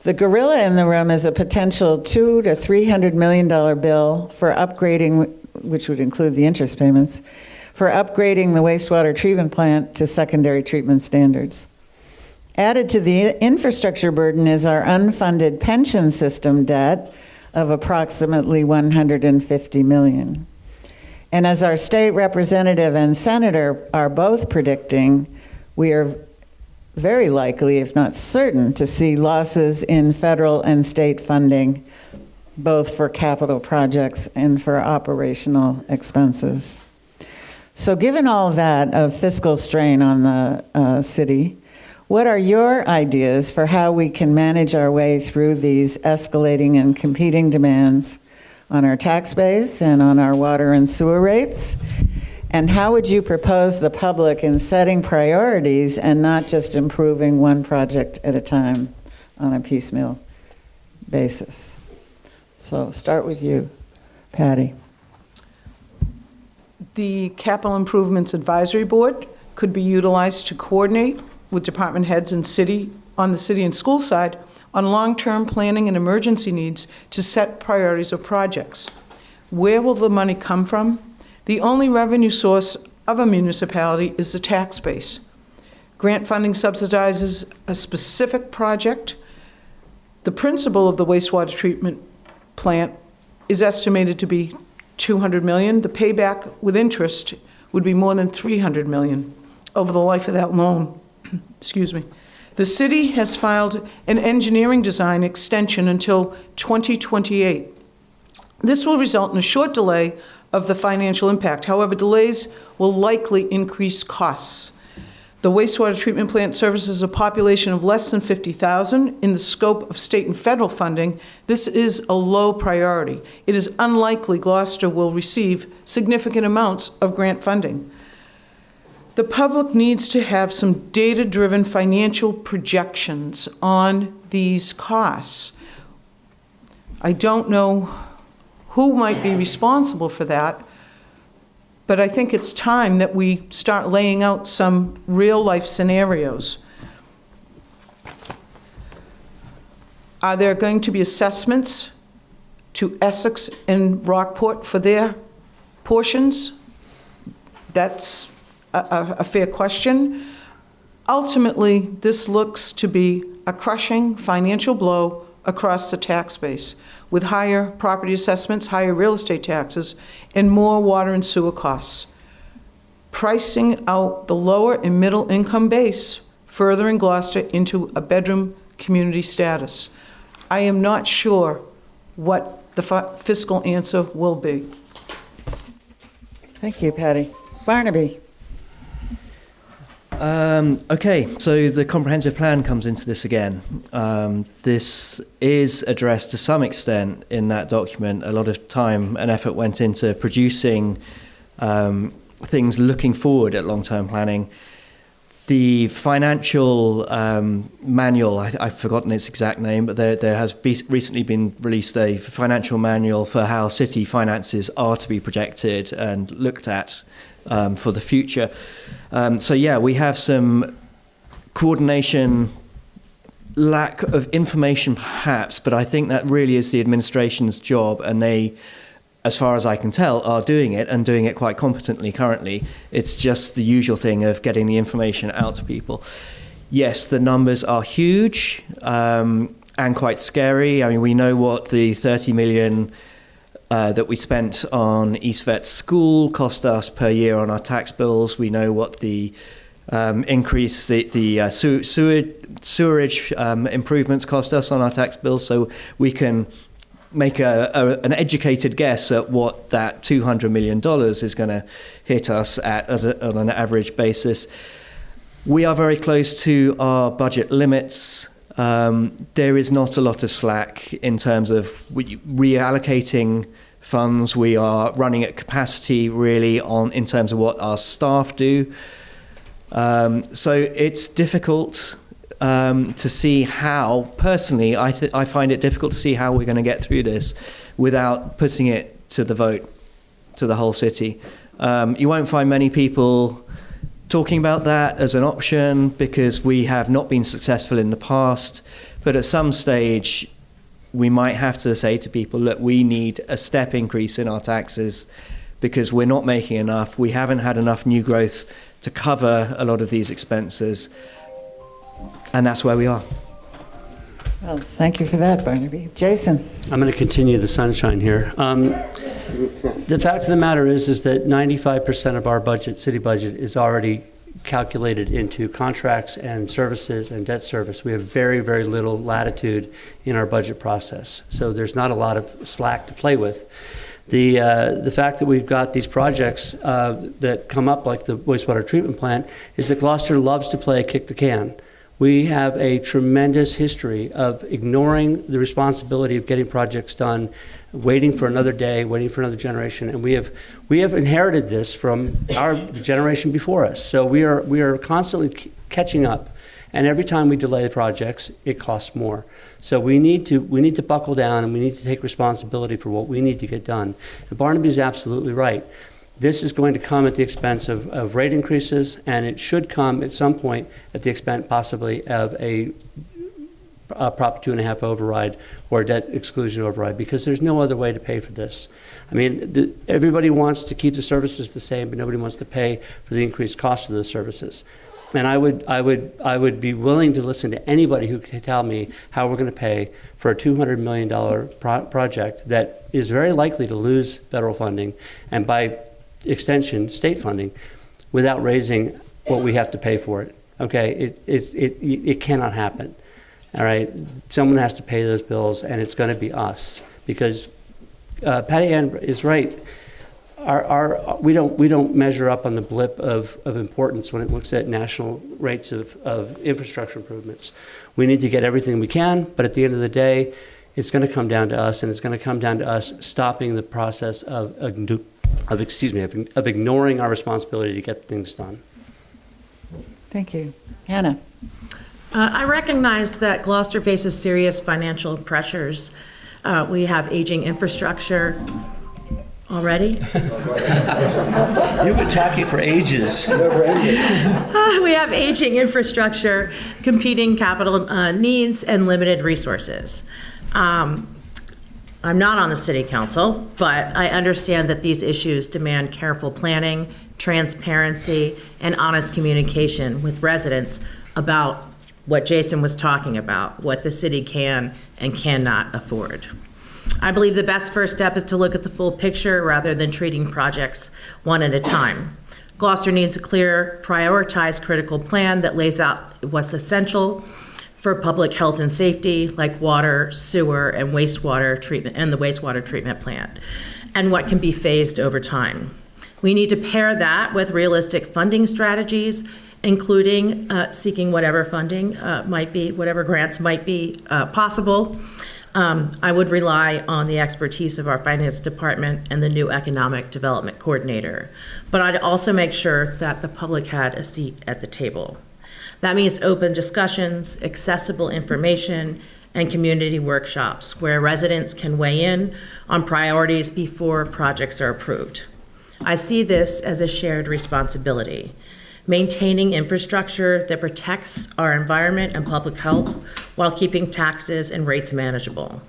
The gorilla in the room is a potential $200 to $300 million bill for upgrading, which would include the interest payments, for upgrading the wastewater treatment plant to secondary treatment standards. Added to the infrastructure burden is our unfunded pension system debt of approximately $150 million. And as our state representative and senator are both predicting, we are very likely, if not certain, to see losses in federal and state funding, both for capital projects and for operational expenses. So given all that of fiscal strain on the city, what are your ideas for how we can manage our way through these escalating and competing demands on our tax base and on our water and sewer rates? And how would you propose the public in setting priorities and not just improving one project at a time on a piecemeal basis? So start with you, Patty. The Capital Improvements Advisory Board could be utilized to coordinate with department heads and on the city and school side on long-term planning and emergency needs to set priorities of projects. Where will the money come from? The only revenue source of a municipality is the tax base. Grant funding subsidizes a specific project. The principal of the wastewater treatment plant is estimated to be $200 million. The payback with interest would be more than $300 million over the life of that loan. Excuse me. The city has filed an engineering design extension until 2028. This will result in a short delay of the financial impact. However, delays will likely increase costs. The wastewater treatment plant services a population of less than 50,000. In the scope of state and federal funding, this is a low priority. It is unlikely Gloucester will receive significant amounts of grant funding. The public needs to have some data-driven financial projections on these costs. I don't know who might be responsible for that, but I think it's time that we start laying out some real-life scenarios. Are there going to be assessments to Essex and Rockport for their portions? That's a fair question. Ultimately, this looks to be a crushing financial blow across the tax base, with higher property assessments, higher real estate taxes, and more water and sewer costs, pricing out the lower and middle income base, furthering Gloucester into a bedroom community status. I am not sure what the fiscal answer will be. Thank you, Patty. Barnaby. Okay, so the comprehensive plan comes into this again. This is addressed to some extent in that document. A lot of time and effort went into producing things looking forward at long-term planning. The financial manual, I've forgotten its exact name, but there has recently been released a financial manual for how city finances are to be projected and looked at for the future. So yeah, we have some coordination, lack of information perhaps, but I think that really is the administration's job, and they, as far as I can tell, are doing it and doing it quite competently currently. It's just the usual thing of getting the information out to people. Yes, the numbers are huge and quite scary. I mean, we know what the 30 million that we spent on East Vet School cost us per year on our tax bills. We know what the increase, the sewerage improvements cost us on our tax bills, so we can make an educated guess at what that $200 million is going to hit us at on an average basis. We are very close to our budget limits. There is not a lot of slack in terms of reallocating funds. We are running at capacity really in terms of what our staff do. So it's difficult to see how, personally, I find it difficult to see how we're going to get through this without putting it to the vote, to the whole city. You won't find many people talking about that as an option because we have not been successful in the past. But at some stage, we might have to say to people, look, we need a step increase in our taxes because we're not making enough. We haven't had enough new growth to cover a lot of these expenses. And that's where we are. Well, thank you for that, Barnaby. Jason? I'm going to continue the sunshine here. The fact of the matter is that 95% of our budget, city budget, is already calculated into contracts and services and debt service. We have very, very little latitude in our budget process. So there's not a lot of slack to play with. The fact that we've got these projects that come up, like the wastewater treatment plant, is that Gloucester loves to play kick the can. We have a tremendous history of ignoring the responsibility of getting projects done, waiting for another day, waiting for another generation, and we have inherited this from the generation before us. So we are constantly catching up, and every time we delay the projects, it costs more. So we need to buckle down, and we need to take responsibility for what we need to get done. And Barnaby's absolutely right. This is going to come at the expense of rate increases, and it should come at some point at the expense possibly of a Prop 2.5 override or a debt exclusion override, because there's no other way to pay for this. I mean, everybody wants to keep the services the same, but nobody wants to pay for the increased cost of those services. And I would be willing to listen to anybody who can tell me how we're going to pay for a $200 million project that is very likely to lose federal funding and by extension state funding without raising what we have to pay for it. Okay, it cannot happen. All right, someone has to pay those bills, and it's going to be us, because Patty Ann is right. We don't measure up on the blip of importance when it looks at national rates of infrastructure improvements. We need to get everything we can, but at the end of the day, it's going to come down to us, and it's going to come down to us stopping the process of ignoring our responsibility to get things done. Thank you. Hannah? I recognize that Gloucester faces serious financial pressures. We have aging infrastructure already. You've been talking for ages. We have aging infrastructure, competing capital needs, and limited resources. I'm not on the city council, but I understand that these issues demand careful planning, transparency, and honest communication with residents about what Jason was talking about, what the city can and cannot afford. I believe the best first step is to look at the full picture rather than treating projects one at a time. Gloucester needs a clear, prioritized critical plan that lays out what's essential for public health and safety, like water, sewer, and wastewater treatment, and the wastewater treatment plant, and what can be phased over time. We need to pair that with realistic funding strategies, including seeking whatever funding might be, whatever grants might be possible. I would rely on the expertise of our finance department and the new economic development coordinator. But I'd also make sure that the public had a seat at the table. That means open discussions, accessible information, and community workshops where residents can weigh in on priorities before projects are approved. I see this as a shared responsibility. Maintaining infrastructure that protects our environment and public health while keeping taxes and rates manageable.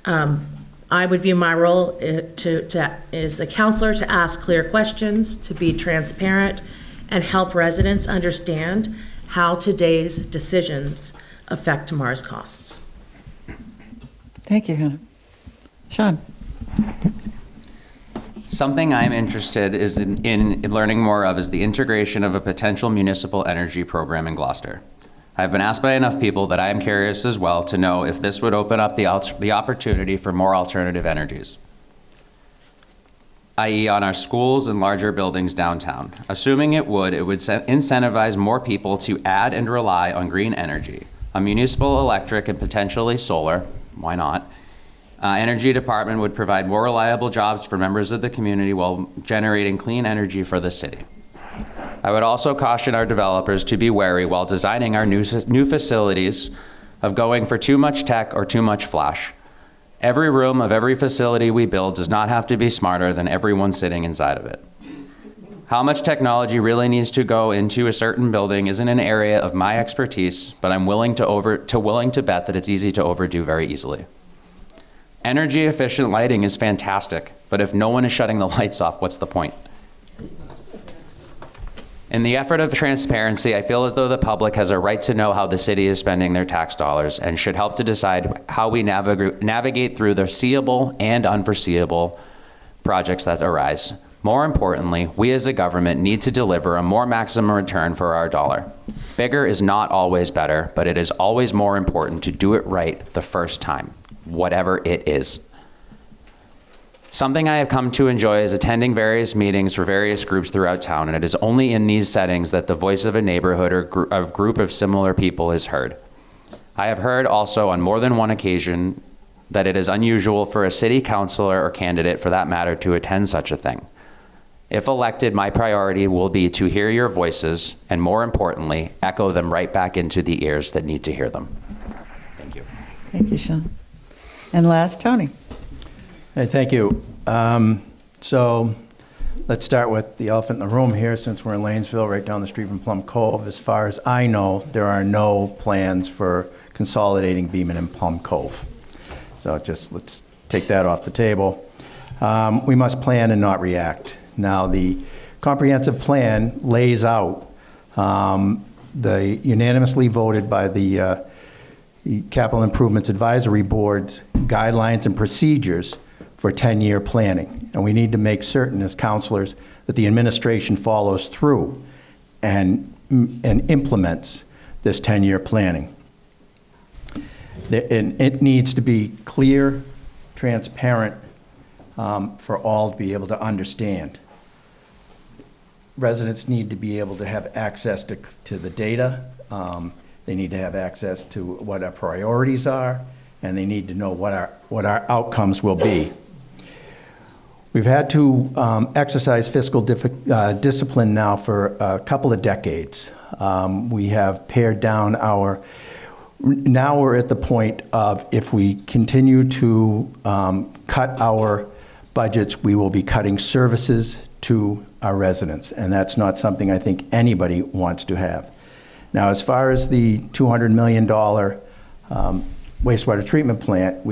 I would view my role as a counselor to ask clear questions, to be transparent, and help residents understand how today's decisions affect tomorrow's costs. Thank you, Hannah. Sean? Something I'm interested in learning more of is the integration of a potential municipal energy program in Gloucester. I've been asked by enough people that I am curious as well to know if this would open up the opportunity for more alternative energies, i.e. on our schools and larger buildings downtown. Assuming it would incentivize more people to add and rely on green energy, a municipal electric and potentially solar, why not, Energy department would provide more reliable jobs for members of the community while generating clean energy for the city. I would also caution our developers to be wary while designing our new facilities of going for too much tech or too much flash. Every room of every facility we build does not have to be smarter than everyone sitting inside of it. How much technology really needs to go into a certain building isn't an area of my expertise, but I'm willing to bet that it's easy to overdo very easily. Energy efficient lighting is fantastic, but if no one is shutting the lights off, what's the point? In the effort of transparency, I feel as though the public has a right to know how the city is spending their tax dollars and should help to decide how we navigate through the seeable and unforeseeable projects that arise. More importantly, we as a government need to deliver a more maximum return for our dollar. Bigger is not always better, but it is always more important to do it right the first time, whatever it is. Something I have come to enjoy is attending various meetings for various groups throughout town, and it is only in these settings that the voice of a neighborhood or a group of similar people is heard. I have heard also on more than one occasion that it is unusual for a city councilor or candidate for that matter to attend such a thing. If elected, my priority will be to hear your voices and, more importantly, echo them right back into the ears that need to hear them. Thank you. Thank you, Sean. And last, Tony. Hey, thank you. So let's start with the elephant in the room here, since we're in Lanesville, right down the street from Plum Cove. As far as I know, there are no plans for consolidating Beaman and Plum Cove. So just let's take that off the table. We must plan and not react. Now, the comprehensive plan lays out the unanimously voted by the Capital Improvements Advisory Board's guidelines and procedures for 10-year planning. And we need to make certain as councilors that the administration follows through and implements this 10-year planning. And it needs to be clear, transparent, for all to be able to understand. Residents need to be able to have access to the data. They need to have access to what our priorities are, and they need to know what our outcomes will be. We've had to exercise fiscal discipline now for a couple of decades. We have pared down now we're at the point of, if we continue to cut our budgets, we will be cutting services to our residents, and that's not something I think anybody wants to have. Now, as far as the $200 million wastewater treatment plant,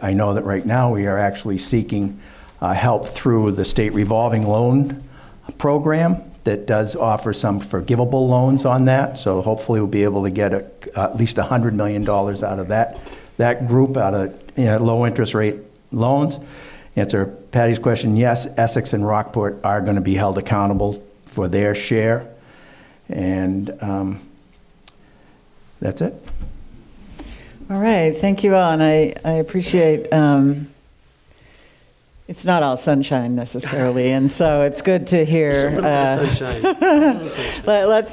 I know that right now we are actually seeking help through the state revolving loan program that does offer some forgivable loans on that. So hopefully we'll be able to get at least $100 million out of that group, out of low interest rate loans. Answer Patty's question, yes, Essex and Rockport are going to be held accountable for their share. And that's it. All right, thank you all, and I appreciate, it's not all sunshine necessarily, and so it's good to hear. Let's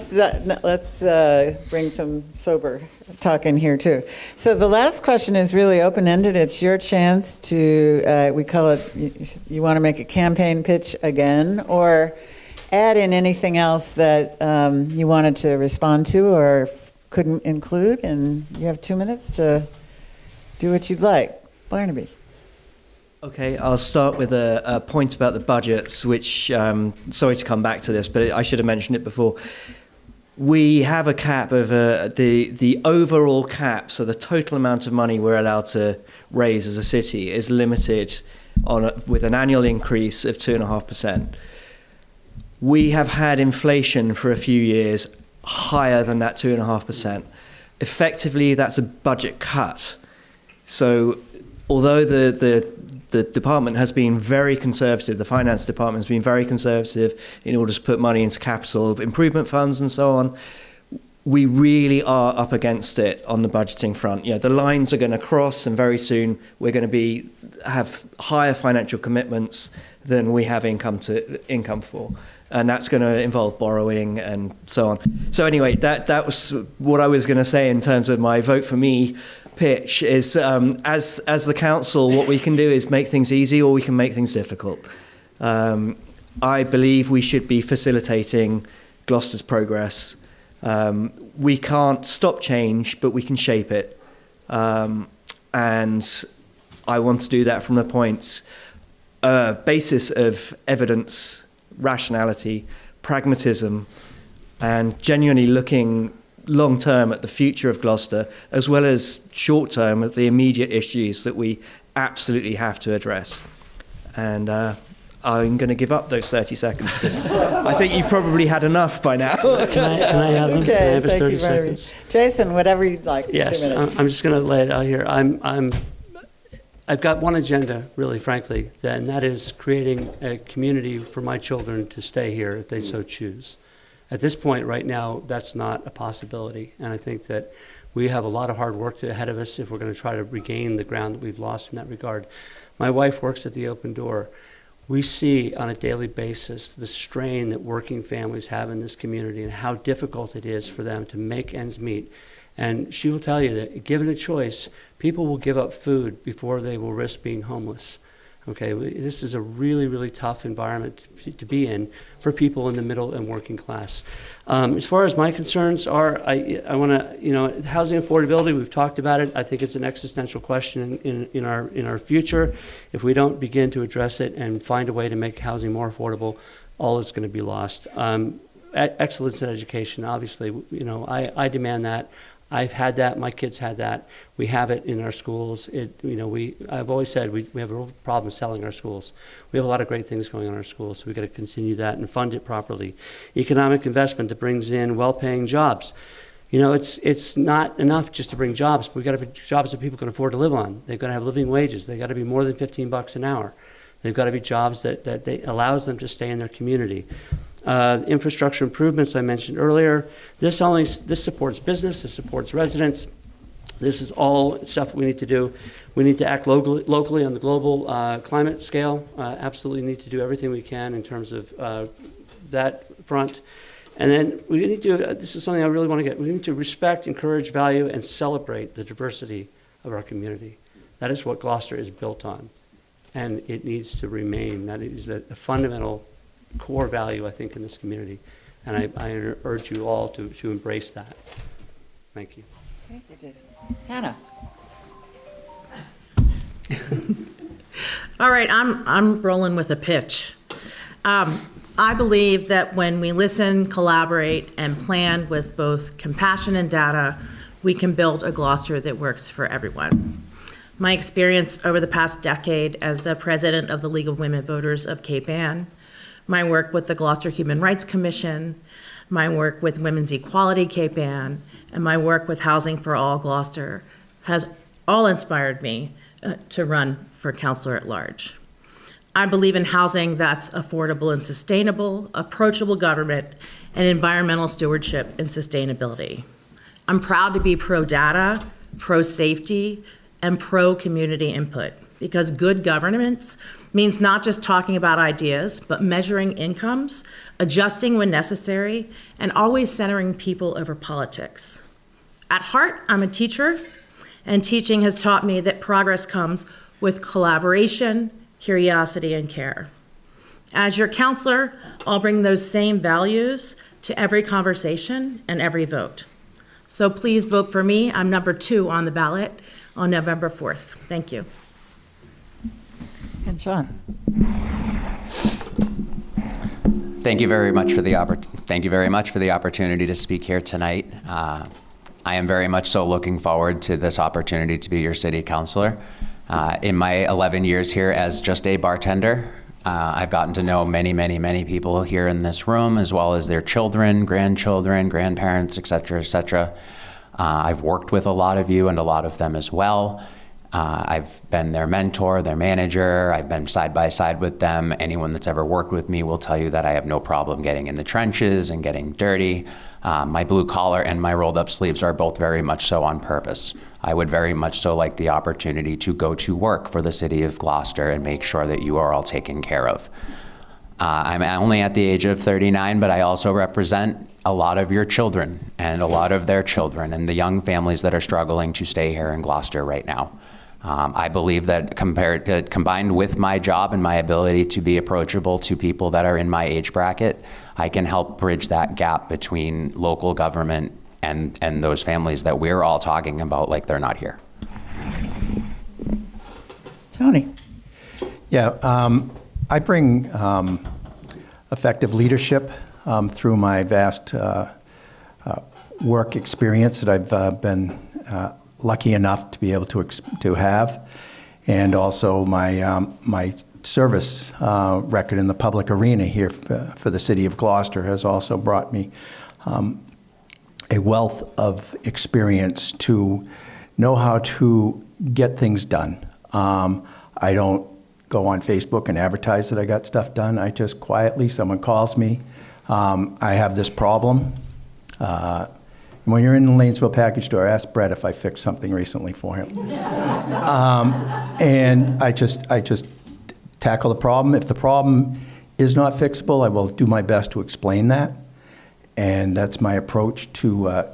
bring some sober talk in here too. So the last question is really open-ended. It's your chance to, we call it, you want to make a campaign pitch again, or add in anything else that you wanted to respond to or couldn't include, and you have 2 minutes to do what you'd like. Barnaby. Okay, I'll start with a point about the budgets, which, sorry to come back to this, but I should have mentioned it before. We have a cap of the overall cap, so the total amount of money we're allowed to raise as a city is limited with an annual increase of 2.5%. We have had inflation for a few years higher than that 2.5%. Effectively, that's a budget cut. So although the department has been very conservative, the finance department has been very conservative in order to put money into capital improvement funds and so on, we really are up against it on the budgeting front. The lines are going to cross, and very soon we're going to have higher financial commitments than we have income for. and that's going to involve borrowing and so on. So anyway, that was what I was going to say in terms of my vote for me pitch is as the council, what we can do is make things easy or we can make things difficult. I believe we should be facilitating Gloucester's progress. We can't stop change, but we can shape it. And I want to do that from the basis of evidence, rationality, pragmatism, and genuinely looking long-term at the future of Gloucester, as well as short-term at the immediate issues that we absolutely have to address. And I'm going to give up those 30 seconds because I think you've probably had enough by now. Can I have them? Can I have his 30 seconds? Jason, whatever you'd like. Yes, 2 minutes. I'm just going to lay it out here. I've got one agenda, really, frankly, and that is creating a community for my children to stay here if they so choose. At this point, right now, that's not a possibility, and I think that we have a lot of hard work ahead of us if we're going to try to regain the ground that we've lost in that regard. My wife works at the Open Door. We see on a daily basis the strain that working families have in this community and how difficult it is for them to make ends meet. And she will tell you that given a choice, people will give up food before they will risk being homeless. Okay, this is a really, really tough environment to be in for people in the middle and working class. As far as my concerns are, I want to, housing affordability, we've talked about it. I think it's an existential question in our future. If we don't begin to address it and find a way to make housing more affordable, all is going to be lost. Excellence in education, obviously, I demand that. I've had that. My kids had that. We have it in our schools. I've always said we have a real problem selling our schools. We have a lot of great things going on in our schools, so we've got to continue that and fund it properly. Economic investment that brings in well-paying jobs. It's not enough just to bring jobs. We've got to bring jobs that people can afford to live on. They've got to have living wages. They've got to be more than $15 an hour. They've got to be jobs that they allows them to stay in their community. Infrastructure improvements I mentioned earlier. This supports business, this supports residents. This is all stuff we need to do. We need to act locally on the global climate scale. Absolutely need to do everything we can in terms of that front. And then we need to, this is something I really want to get, we need to respect, encourage, value, and celebrate the diversity of our community. That is what Gloucester is built on. And it needs to remain. That is a fundamental core value, I think, in this community. And I urge you all to embrace that. Thank you. Thank you, Jason. Hannah. All right, I'm rolling with a pitch. I believe that when we listen, collaborate, and plan with both compassion and data, we can build a Gloucester that works for everyone. My experience over the past decade as the president of the League of Women Voters of Cape Ann, my work with the Gloucester Human Rights Commission, my work with Women's Equality Cape Ann, and my work with Housing for All Gloucester has all inspired me to run for councilor at large. I believe in housing that's affordable and sustainable, approachable government, and environmental stewardship and sustainability. I'm proud to be pro-data, pro-safety, and pro-community input, because good governance means not just talking about ideas, but measuring incomes, adjusting when necessary, and always centering people over politics. At heart, I'm a teacher, and teaching has taught me that progress comes with collaboration, curiosity, and care. As your counselor, I'll bring those same values to every conversation and every vote. So please vote for me. I'm number 2 on the ballot on November 4th. Thank you. And Sean. Thank you very much for the opportunity to speak here tonight. I am very much so looking forward to this opportunity to be your city councilor. In my 11 years here as just a bartender, I've gotten to know many, many, many people here in this room, as well as their children, grandchildren, grandparents, et cetera, et cetera. I've worked with a lot of you and a lot of them as well. I've been their mentor, their manager. I've been side by side with them. Anyone that's ever worked with me will tell you that I have no problem getting in the trenches and getting dirty. My blue collar and my rolled up sleeves are both very much so on purpose. I would very much so like the opportunity to go to work for the city of Gloucester and make sure that you are all taken care of. I'm only at the age of 39, but I also represent a lot of your children and a lot of their children and the young families that are struggling to stay here in Gloucester right now. I believe that combined with my job and my ability to be approachable to people that are in my age bracket, I can help bridge that gap between local government and those families that we're all talking about like they're not here. Tony? Yeah, I bring effective leadership through my vast work experience that I've been lucky enough to be able to have, and also my service record in the public arena here for the city of Gloucester has also brought me a wealth of experience to know how to get things done. I don't go on Facebook and advertise that I got stuff done. I just quietly, someone calls me, I have this problem. When you're in the Lanesville package store, ask Brett if I fixed something recently for him. And I just tackle the problem. If the problem is not fixable, I will do my best to explain that. And that's my approach to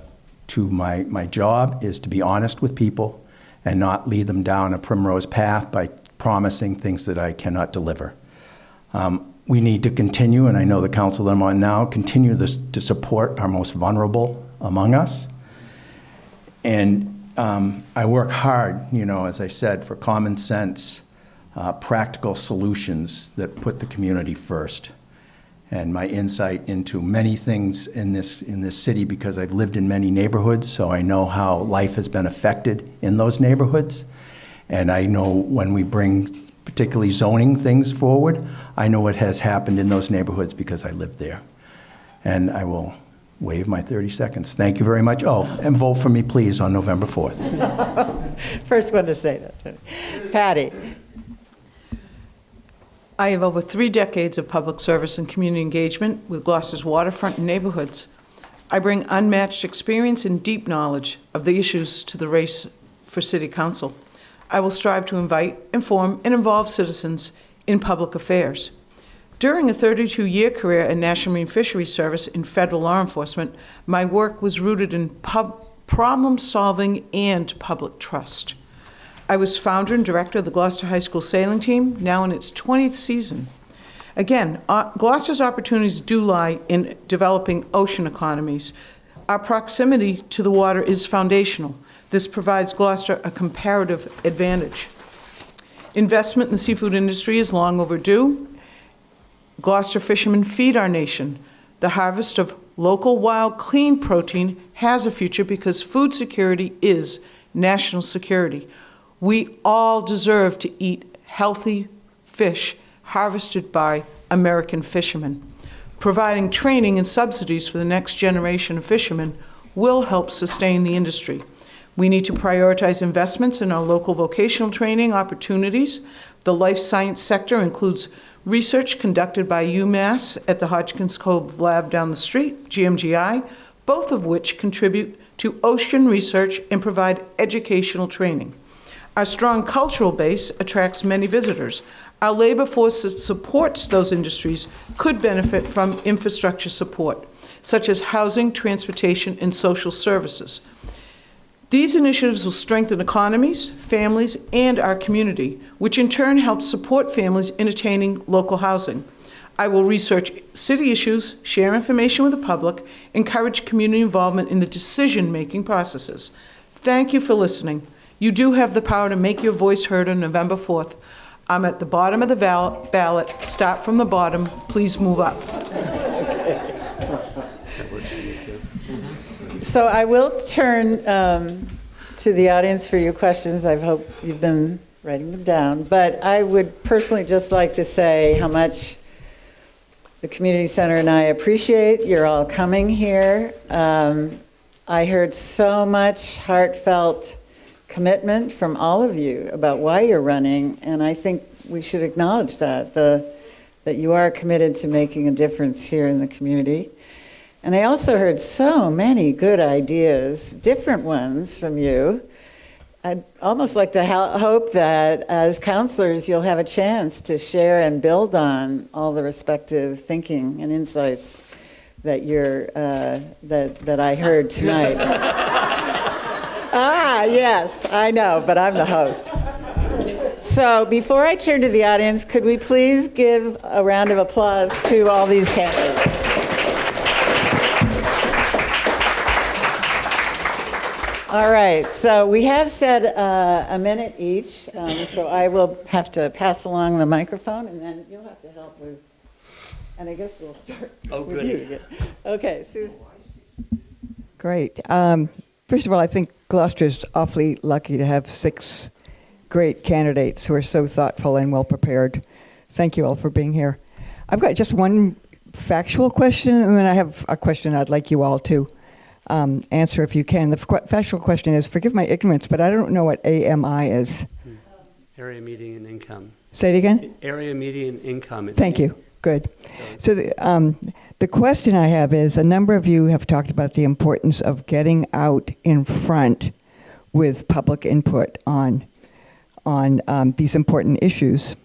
my job, is to be honest with people and not lead them down a primrose path by promising things that I cannot deliver. We need to continue, and I know the council that I'm on now, continue to support our most vulnerable among us. And I work hard, as I said, for common sense, practical solutions that put the community first. And my insight into many things in this city, because I've lived in many neighborhoods, so I know how life has been affected in those neighborhoods. And I know when we bring particularly zoning things forward, I know what has happened in those neighborhoods because I lived there. And I will waive my 30 seconds. Thank you very much. Oh, and vote for me, please, on November 4th. First one to say that, Tony. Patty? I have over 3 decades of public service and community engagement with Gloucester's waterfront and neighborhoods. I bring unmatched experience and deep knowledge of the issues to the race for City Council. I will strive to invite, inform, and involve citizens in public affairs. During a 32-year career at National Marine Fisheries Service in federal law enforcement, my work was rooted in problem solving and public trust. I was founder and director of the Gloucester High School sailing team, now in its 20th season. Again, Gloucester's opportunities do lie in developing ocean economies. Our proximity to the water is foundational. This provides Gloucester a comparative advantage. Investment in the seafood industry is long overdue. Gloucester fishermen feed our nation. The harvest of local, wild, clean protein has a future because food security is national security. We all deserve to eat healthy fish harvested by American fishermen. Providing training and subsidies for the next generation of fishermen will help sustain the industry. We need to prioritize investments in our local vocational training opportunities. The life science sector includes research conducted by UMass at the Hodgkins Cove Lab down the street, GMGI, both of which contribute to ocean research and provide educational training. Our strong cultural base attracts many visitors. Our labor force that supports those industries could benefit from infrastructure support, such as housing, transportation, and social services. These initiatives will strengthen economies, families, and our community, which in turn helps support families in attaining local housing. I will research city issues, share information with the public, encourage community involvement in the decision-making processes. Thank you for listening. You do have the power to make your voice heard on November 4th. I'm at the bottom of the ballot. Start from the bottom. Please move up. So I will turn to the audience for your questions. I hope you've been writing them down. But I would personally just like to say how much the community center and I appreciate you're all coming here. I heard so much heartfelt commitment from all of you about why you're running, and I think we should acknowledge that, that you are committed to making a difference here in the community. And I also heard so many good ideas, different ones from you, I'd almost like to hope that as counselors, you'll have a chance to share and build on all the respective thinking and insights that that I heard tonight. Yes, I know, but I'm the host. So before I turn to the audience, could we please give a round of applause to all these candidates? All right, so we have said a minute each, so I will have to pass along the microphone, and then you'll have to help with, and I guess we'll start with you. Okay, Susan. Great. First of all, I think Gloucester's awfully lucky to have 6 great candidates who are so thoughtful and well prepared. Thank you all for being here. I've got just one factual question, and then I have a question I'd like you all to answer if you can. The factual question is, forgive my ignorance, but I don't know what AMI is. Area median income. Say it again? Area median income. Thank you. Good. So the question I have is, a number of you have talked about the importance of getting out in front with public input on these important issues.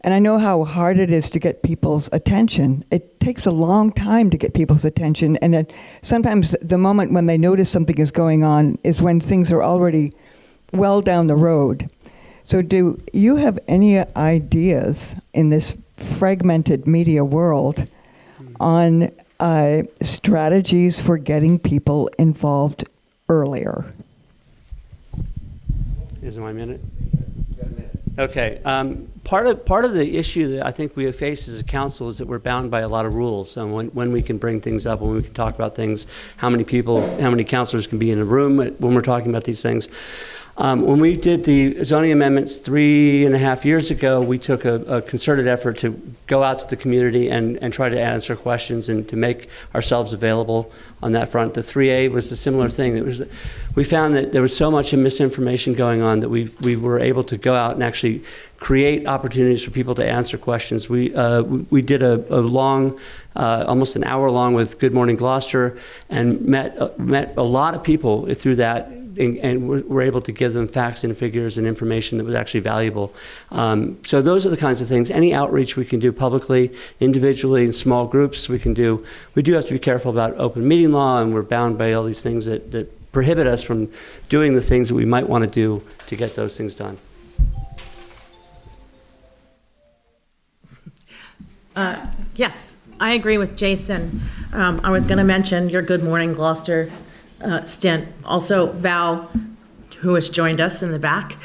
And I know how hard it is to get people's attention. It takes a long time to get people's attention, and sometimes the moment when they notice something is going on is when things are already well down the road. So do you have any ideas in this fragmented media world on strategies for getting people involved earlier? Is it my minute? Okay. Part of the issue that I think we have faced as a council is that we're bound by a lot of rules on when we can bring things up, when we can talk about things, how many councilors can be in a room when we're talking about these things. When we did the zoning amendments 3.5 years ago, we took a concerted effort to go out to the community and try to answer questions and to make ourselves available on that front. The 3A was a similar thing. We found that there was so much misinformation going on that we were able to go out and actually create opportunities for people to answer questions. We did a long, almost an hour long with Good Morning Gloucester, and met a lot of people through that. And we're able to give them facts and figures and information that was actually valuable. So those are the kinds of things. Any outreach we can do publicly, individually, in small groups, we can do. We do have to be careful about open meeting law, and we're bound by all these things that prohibit us from doing the things that we might want to do to get those things done. Yes, I agree with Jason. I was going to mention your Good Morning Gloucester stint. Also, Val, who has joined us in the back,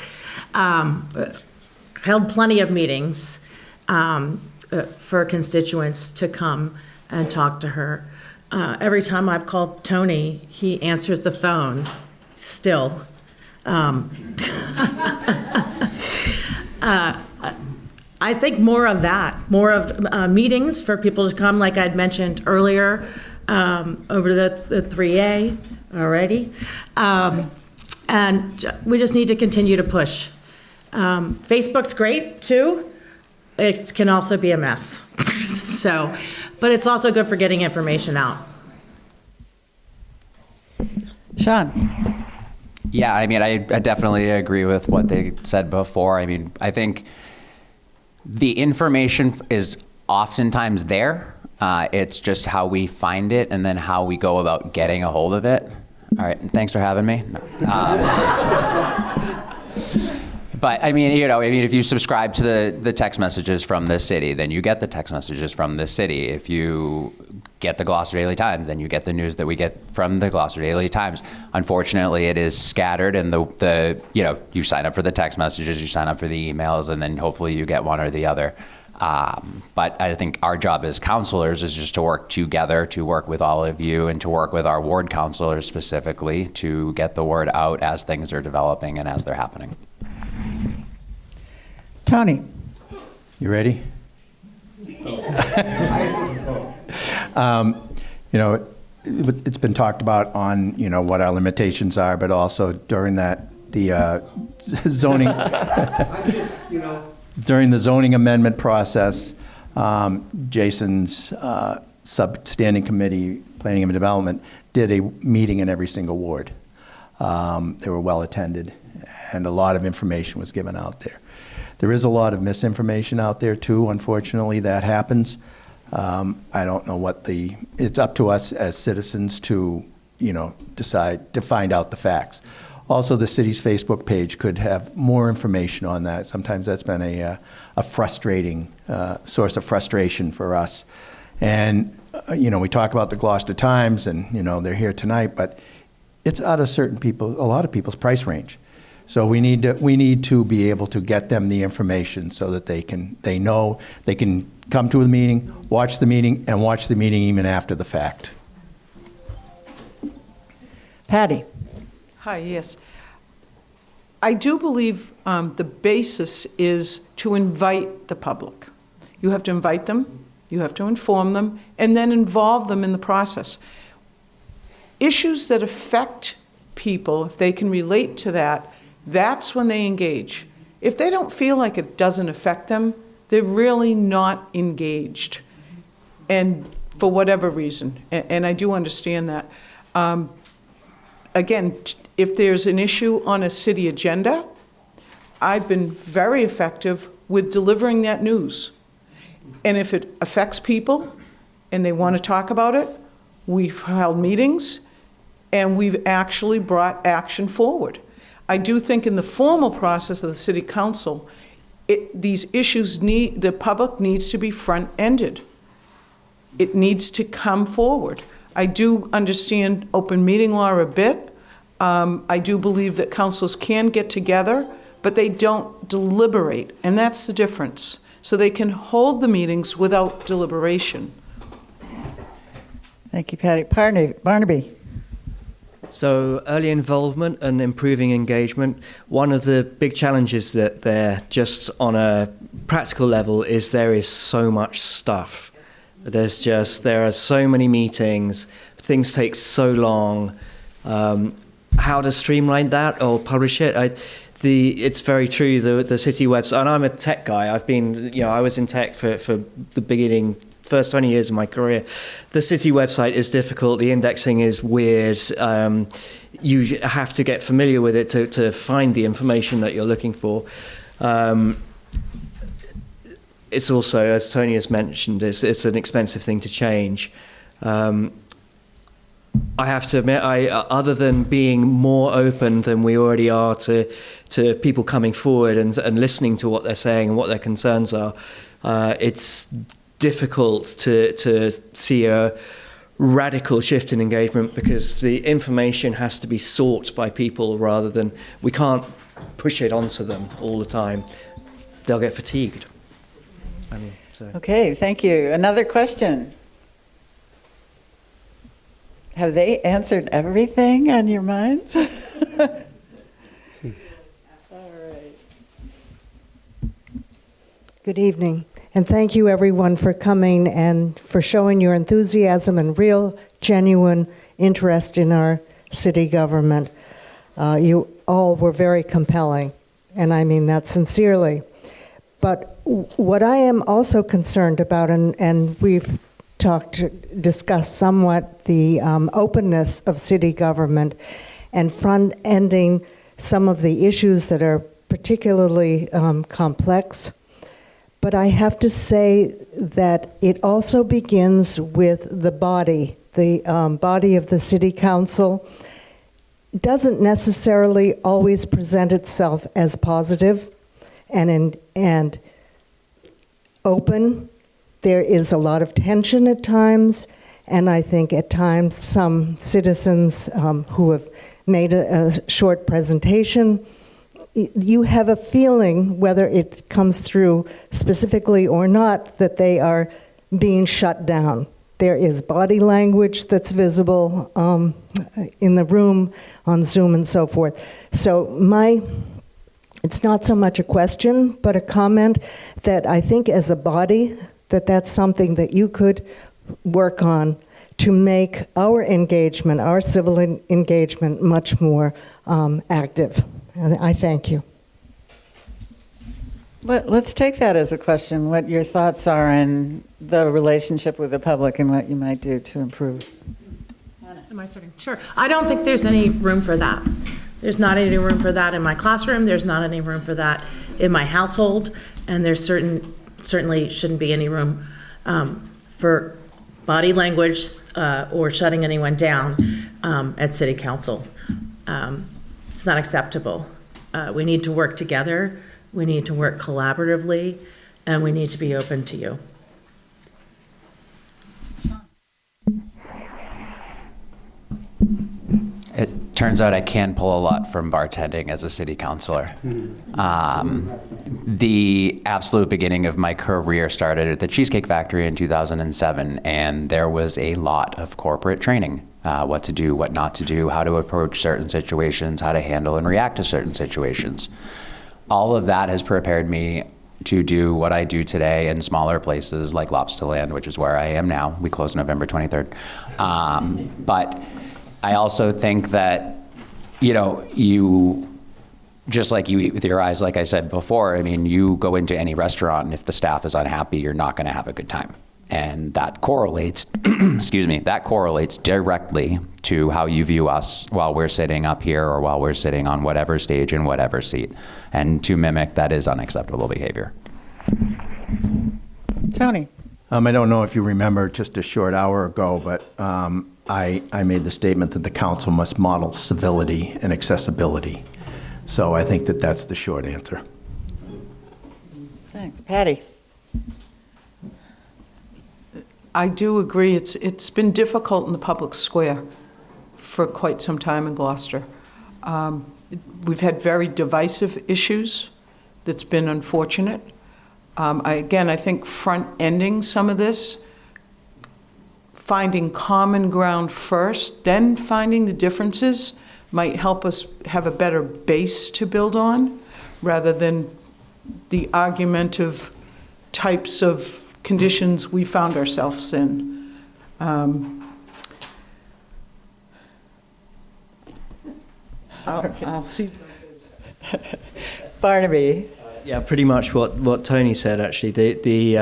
held plenty of meetings for constituents to come and talk to her. Every time I've called Tony, he answers the phone still. I think more of that, more of meetings for people to come, like I'd mentioned earlier, over the 3A already. And we just need to continue to push. Facebook's great too. It can also be a mess. But it's also good for getting information out. Sean. Yeah, I mean, I definitely agree with what they said before. I mean, I think the information is oftentimes there. It's just how we find it and then how we go about getting a hold of it. All right, thanks for having me. But I mean, if you subscribe to the text messages from this city, then you get the text messages from this city. If you get the Gloucester Daily Times, then you get the news that we get from the Gloucester Daily Times. Unfortunately, it is scattered, and you sign up for the text messages, you sign up for the emails, and then hopefully you get one or the other. But I think our job as counselors is just to work together, to work with all of you, and to work with our ward counselors specifically to get the word out as things are developing and as they're happening. Tony. You ready? It's been talked about on, what our limitations are, but also during the zoning, during the zoning amendment process, Jason's substanding committee, planning and development, did a meeting in every single ward. They were well attended, and a lot of information was given out there. There is a lot of misinformation out there too, unfortunately, that happens. I don't know it's up to us as citizens to, decide to find out the facts. Also, the city's Facebook page could have more information on that. Sometimes that's been a frustrating source of frustration for us. And, we talk about the Gloucester Times and, they're here tonight, but it's out of a lot of people's price range. So we need to be able to get them the information so that they can come to a meeting, watch the meeting, and watch the meeting even after the fact. Patty? Hi, yes. I do believe the basis is to invite the public. You have to invite them, you have to inform them, and then involve them in the process. Issues that affect people, if they can relate to that, that's when they engage. If they don't feel like it doesn't affect them, they're really not engaged, and for whatever reason, and I do understand that. Again, if there's an issue on a city agenda, I've been very effective with delivering that news. And if it affects people and they want to talk about it, we've held meetings and we've actually brought action forward. I do think in the formal process of the city council, these issues the public needs to be front-ended. It needs to come forward. I do understand open meeting law a bit. I do believe that councils can get together, but they don't deliberate, and that's the difference. So they can hold the meetings without deliberation. Thank you, Patty. Barnaby? So early involvement and improving engagement, one of the big challenges that there, just on a practical level, is there is so much stuff. There are so many meetings, things take so long. How to streamline that or publish it? It's very true. The city website, and I'm a tech guy. I was in tech for the first 20 years of my career. The city website is difficult. The indexing is weird. You have to get familiar with it to find the information that you're looking for. It's also, as Tony has mentioned, it's an expensive thing to change. I have to admit, other than being more open than we already are to people coming forward and listening to what they're saying and what their concerns are, it's difficult to see a radical shift in engagement because the information has to be sought by people rather than, we can't push it onto them all the time. They'll get fatigued. Okay, thank you. Another question. Have they answered everything on your minds? All right. Good evening, and thank you everyone for coming and for showing your enthusiasm and real, genuine interest in our city government. You all were very compelling, and I mean that sincerely. But what I am also concerned about, and we've discussed somewhat the openness of city government and front-ending some of the issues that are particularly complex. But I have to say that it also begins with the body of the city council. Doesn't necessarily always present itself as positive and open. There is a lot of tension at times, and I think at times some citizens who have made a short presentation, you have a feeling, whether it comes through specifically or not, that they are being shut down. There is body language that's visible in the room, on Zoom and so forth. So it's not so much a question, but a comment that I think as a body, that's something that you could work on to make our engagement, our civil engagement, much more active. And I thank you. Let's take that as a question, what your thoughts are on the relationship with the public and what you might do to improve. Am I starting? Sure. I don't think there's any room for that. There's not any room for that in my classroom. There's not any room for that in my household. And there's certainly shouldn't be any room for body language or shutting anyone down at City Council. It's not acceptable. We need to work together. We need to work collaboratively, and we need to be open to you. It turns out I can pull a lot from bartending as a city councilor. The absolute beginning of my career started at the Cheesecake Factory in 2007, and there was a lot of corporate training. What to do, what not to do, how to approach certain situations, how to handle and react to certain situations. All of that has prepared me to do what I do today in smaller places like Lobsterland, which is where I am now. We close November 23rd. But I also think that, you, just like you eat with your eyes, like I said before, I mean, you go into any restaurant and if the staff is unhappy, you're not gonna have a good time. And that correlates, excuse me, that correlates directly to how you view us while we're sitting up here or while we're sitting on whatever stage in whatever seat. And to mimic that is unacceptable behavior. Tony? I don't know if you remember just a short hour ago, but I made the statement that the council must model civility and accessibility. So I think that that's the short answer. Thanks. Patty? I do agree. It's been difficult in the public square for quite some time in Gloucester. We've had very divisive issues. That's been unfortunate. I think front-ending some of this, finding common ground first, then finding the differences might help us have a better base to build on, rather than the argumentative types of conditions we found ourselves in. I'll see. Barnaby? Yeah, pretty much what Tony said, actually.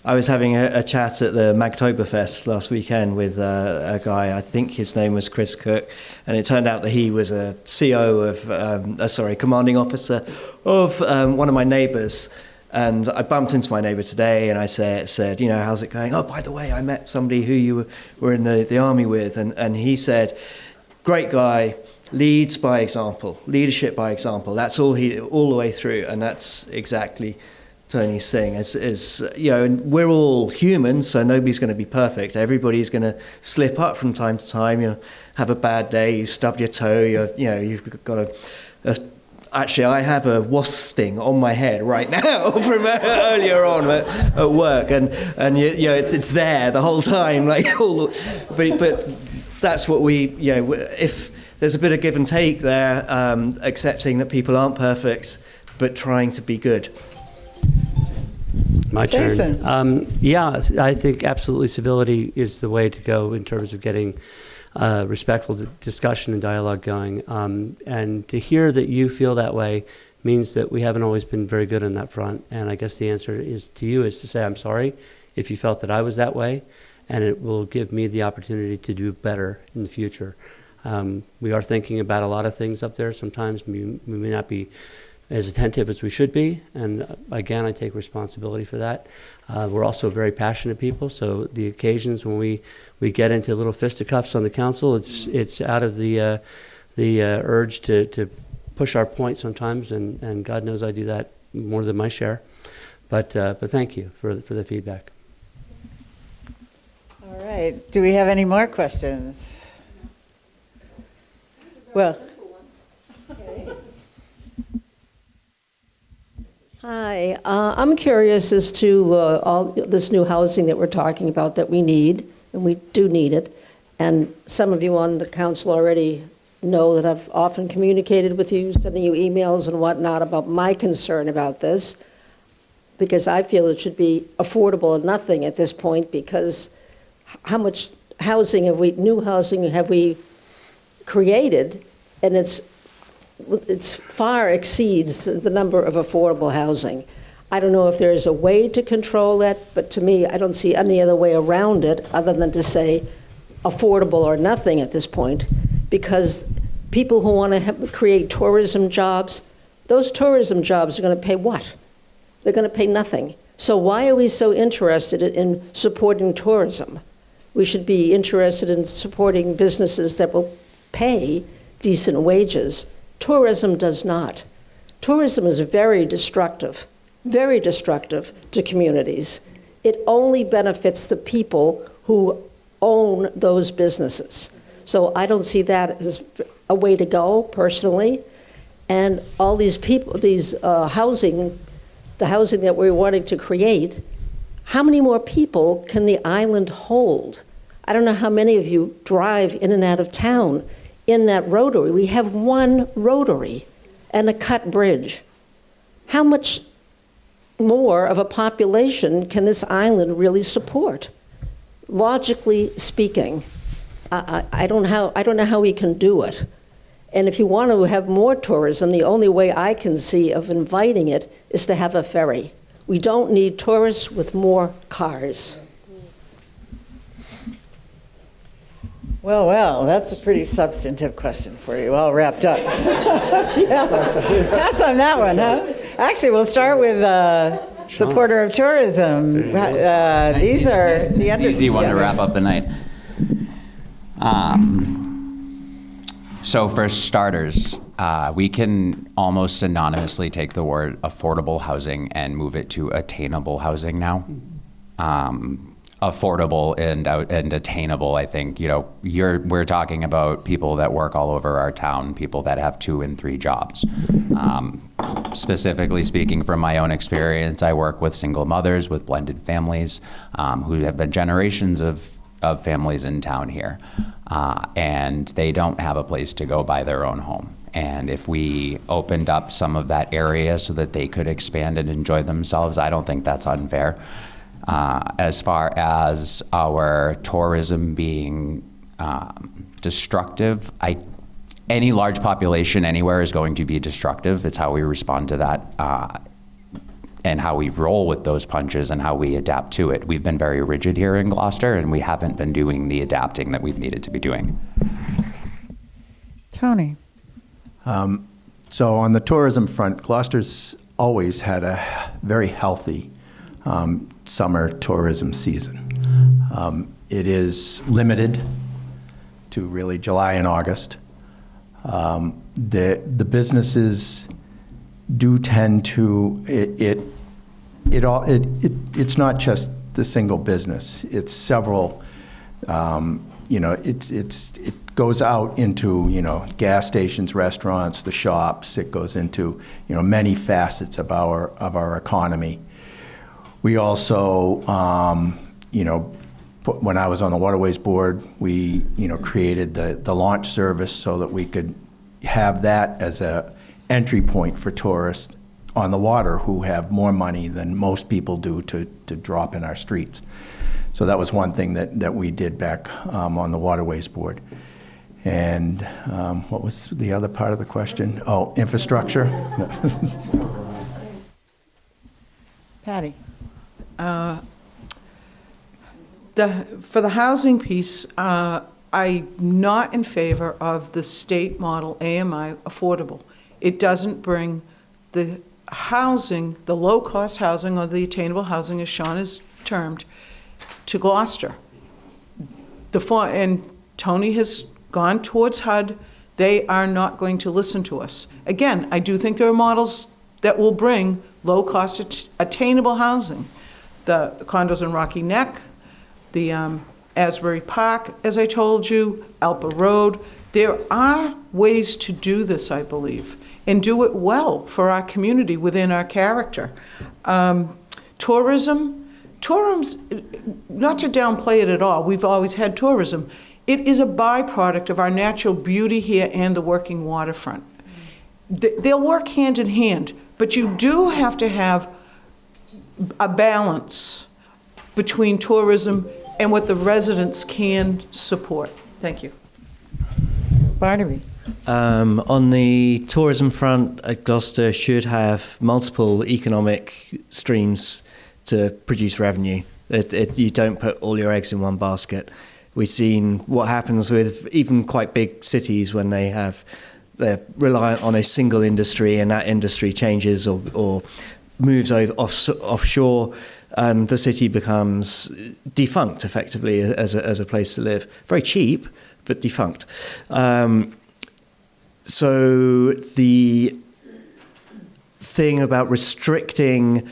I was having a chat at the Magtoberfest last weekend with a guy, I think his name was Chris Cook, and it turned out that he was a commanding officer of one of my neighbours. And I bumped into my neighbour today, and I said, how's it going? Oh, by the way, I met somebody who you were in the army with. And he said, great guy, leads by example, leadership by example. That's all the way through. And that's exactly Tony's thing. And we're all humans, so nobody's going to be perfect. Everybody's going to slip up from time to time. You have a bad day, you stubbed your toe, you've got a actually, I have a wasp sting on my head right now from earlier on at work, and it's there the whole time, but that's what if there's a bit of give and take there, accepting that people aren't perfect, but trying to be good. My Jason. turn. I think absolutely civility is the way to go in terms of getting respectful discussion and dialogue going. And to hear that you feel that way means that we haven't always been very good on that front. And I guess the answer is to say I'm sorry if you felt that I was that way, and it will give me the opportunity to do better in the future. We are thinking about a lot of things up there. Sometimes we may not be as attentive as we should be, and again, I take responsibility for that. We're also very passionate people, so the occasions when we get into little fisticuffs on the council, it's out of the urge to push our point sometimes, and God knows I do that more than my share. But thank you for the feedback. All right. Do we have any more questions? Well. Hi, I'm curious as to all this new housing that we're talking about that we need, and we do need it. And some of you on the council already know that I've often communicated with you, sending you emails and whatnot about my concern about this, because I feel it should be affordable and nothing at this point, because how much new housing have we created, and it's far exceeds the number of affordable housing. I don't know if there is a way to control that, but to me, I don't see any other way around it other than to say affordable or nothing at this point, because people who want to create tourism jobs, those tourism jobs are going to pay what? They're going to pay nothing. So why are we so interested in supporting tourism? We should be interested in supporting businesses that will pay decent wages. Tourism does not. Tourism is very destructive to communities. It only benefits the people who own those businesses. So I don't see that as a way to go, personally. And all these people, the housing that we're wanting to create, how many more people can the island hold? I don't know how many of you drive in and out of town in that rotary. We have one rotary and a cut bridge. How much more of a population can this island really support? Logically speaking, I don't know how we can do it. And if you want to have more tourism, the only way I can see of inviting it is to have a ferry. We don't need tourists with more cars. Well, that's a pretty substantive question for you, all wrapped up. Yeah. Pass on that one, huh? Actually, we'll start with supporter of tourism. These are the It's an easy one to wrap up the night. So for starters, we can almost synonymously take the word affordable housing and move it to attainable housing now. Affordable and attainable, I think, we're talking about people that work all over our town, people that have 2 and 3 jobs. Specifically speaking from my own experience, I work with single mothers, with blended families, who have been generations of families in town here. And they don't have a place to go buy their own home. And if we opened up some of that area so that they could expand and enjoy themselves, I don't think that's unfair. As far as our tourism being destructive, any large population anywhere is going to be destructive. It's how we respond to that and how we roll with those punches and how we adapt to it. We've been very rigid here in Gloucester, and we haven't been doing the adapting that we've needed to be doing. Tony. So on the tourism front, Gloucester's always had a very healthy summer tourism season. It is limited to really July and August. The businesses do tend to, it's not just the single business. It's several, it goes out into, gas stations, restaurants, the shops. It goes into, many facets of our economy. We also, when I was on the Waterways Board, we, created the launch service so that we could have that as a entry point for tourists on the water who have more money than most people do to drop in our streets. So that was one thing that we did back on the Waterways Board. And what was the other part of the question? Oh, infrastructure. Patty. For the housing piece, I'm not in favor of the state model AMI affordable. It doesn't bring the housing, the low-cost housing or the attainable housing, as Sean has termed, to Gloucester. And Tony has gone towards HUD. They are not going to listen to us. Again, I do think there are models that will bring low-cost attainable housing. The condos in Rocky Neck, the Asbury Park, as I told you, Alpa Road. There are ways to do this, I believe, and do it well for our community within our character. Tourism, not to downplay it at all, we've always had tourism. It is a byproduct of our natural beauty here and the working waterfront. They'll work hand in hand, but you do have to have a balance between tourism and what the residents can support. Thank you. Barnaby. On the tourism front, Gloucester should have multiple economic streams to produce revenue. You don't put all your eggs in one basket. We've seen what happens with even quite big cities when they're reliant on a single industry, and that industry changes or moves over offshore, and the city becomes defunct effectively as a place to live. Very cheap, but defunct. So the thing about restricting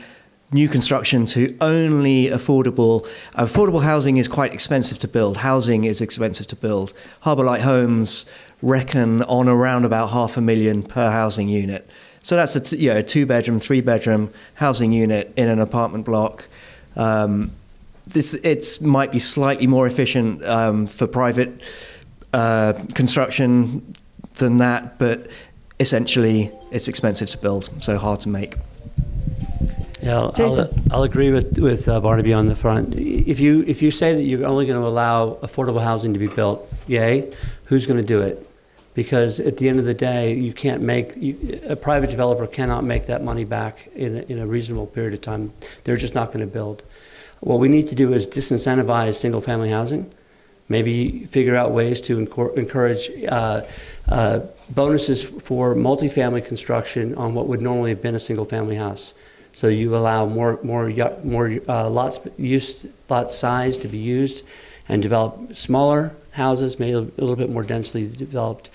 new construction to only affordable housing is quite expensive to build. Housing is expensive to build. Harbour Light Homes reckon on around about $500,000 per housing unit. So that's a 2-bedroom, 3-bedroom housing unit in an apartment block. It might be slightly more efficient for private construction than that, but essentially it's expensive to build, so hard to make. Yeah, Jason. I'll agree with Barnaby on the front. If you say that you're only going to allow affordable housing to be built, yay, who's going to do it? Because at the end of the day, you can't a private developer cannot make that money back in a reasonable period of time. They're just not going to build. What we need to do is disincentivize single-family housing. Maybe figure out ways to encourage bonuses for multifamily construction on what would normally have been a single-family house. So you allow more lot size to be used, and develop smaller houses, maybe a little bit more densely developed.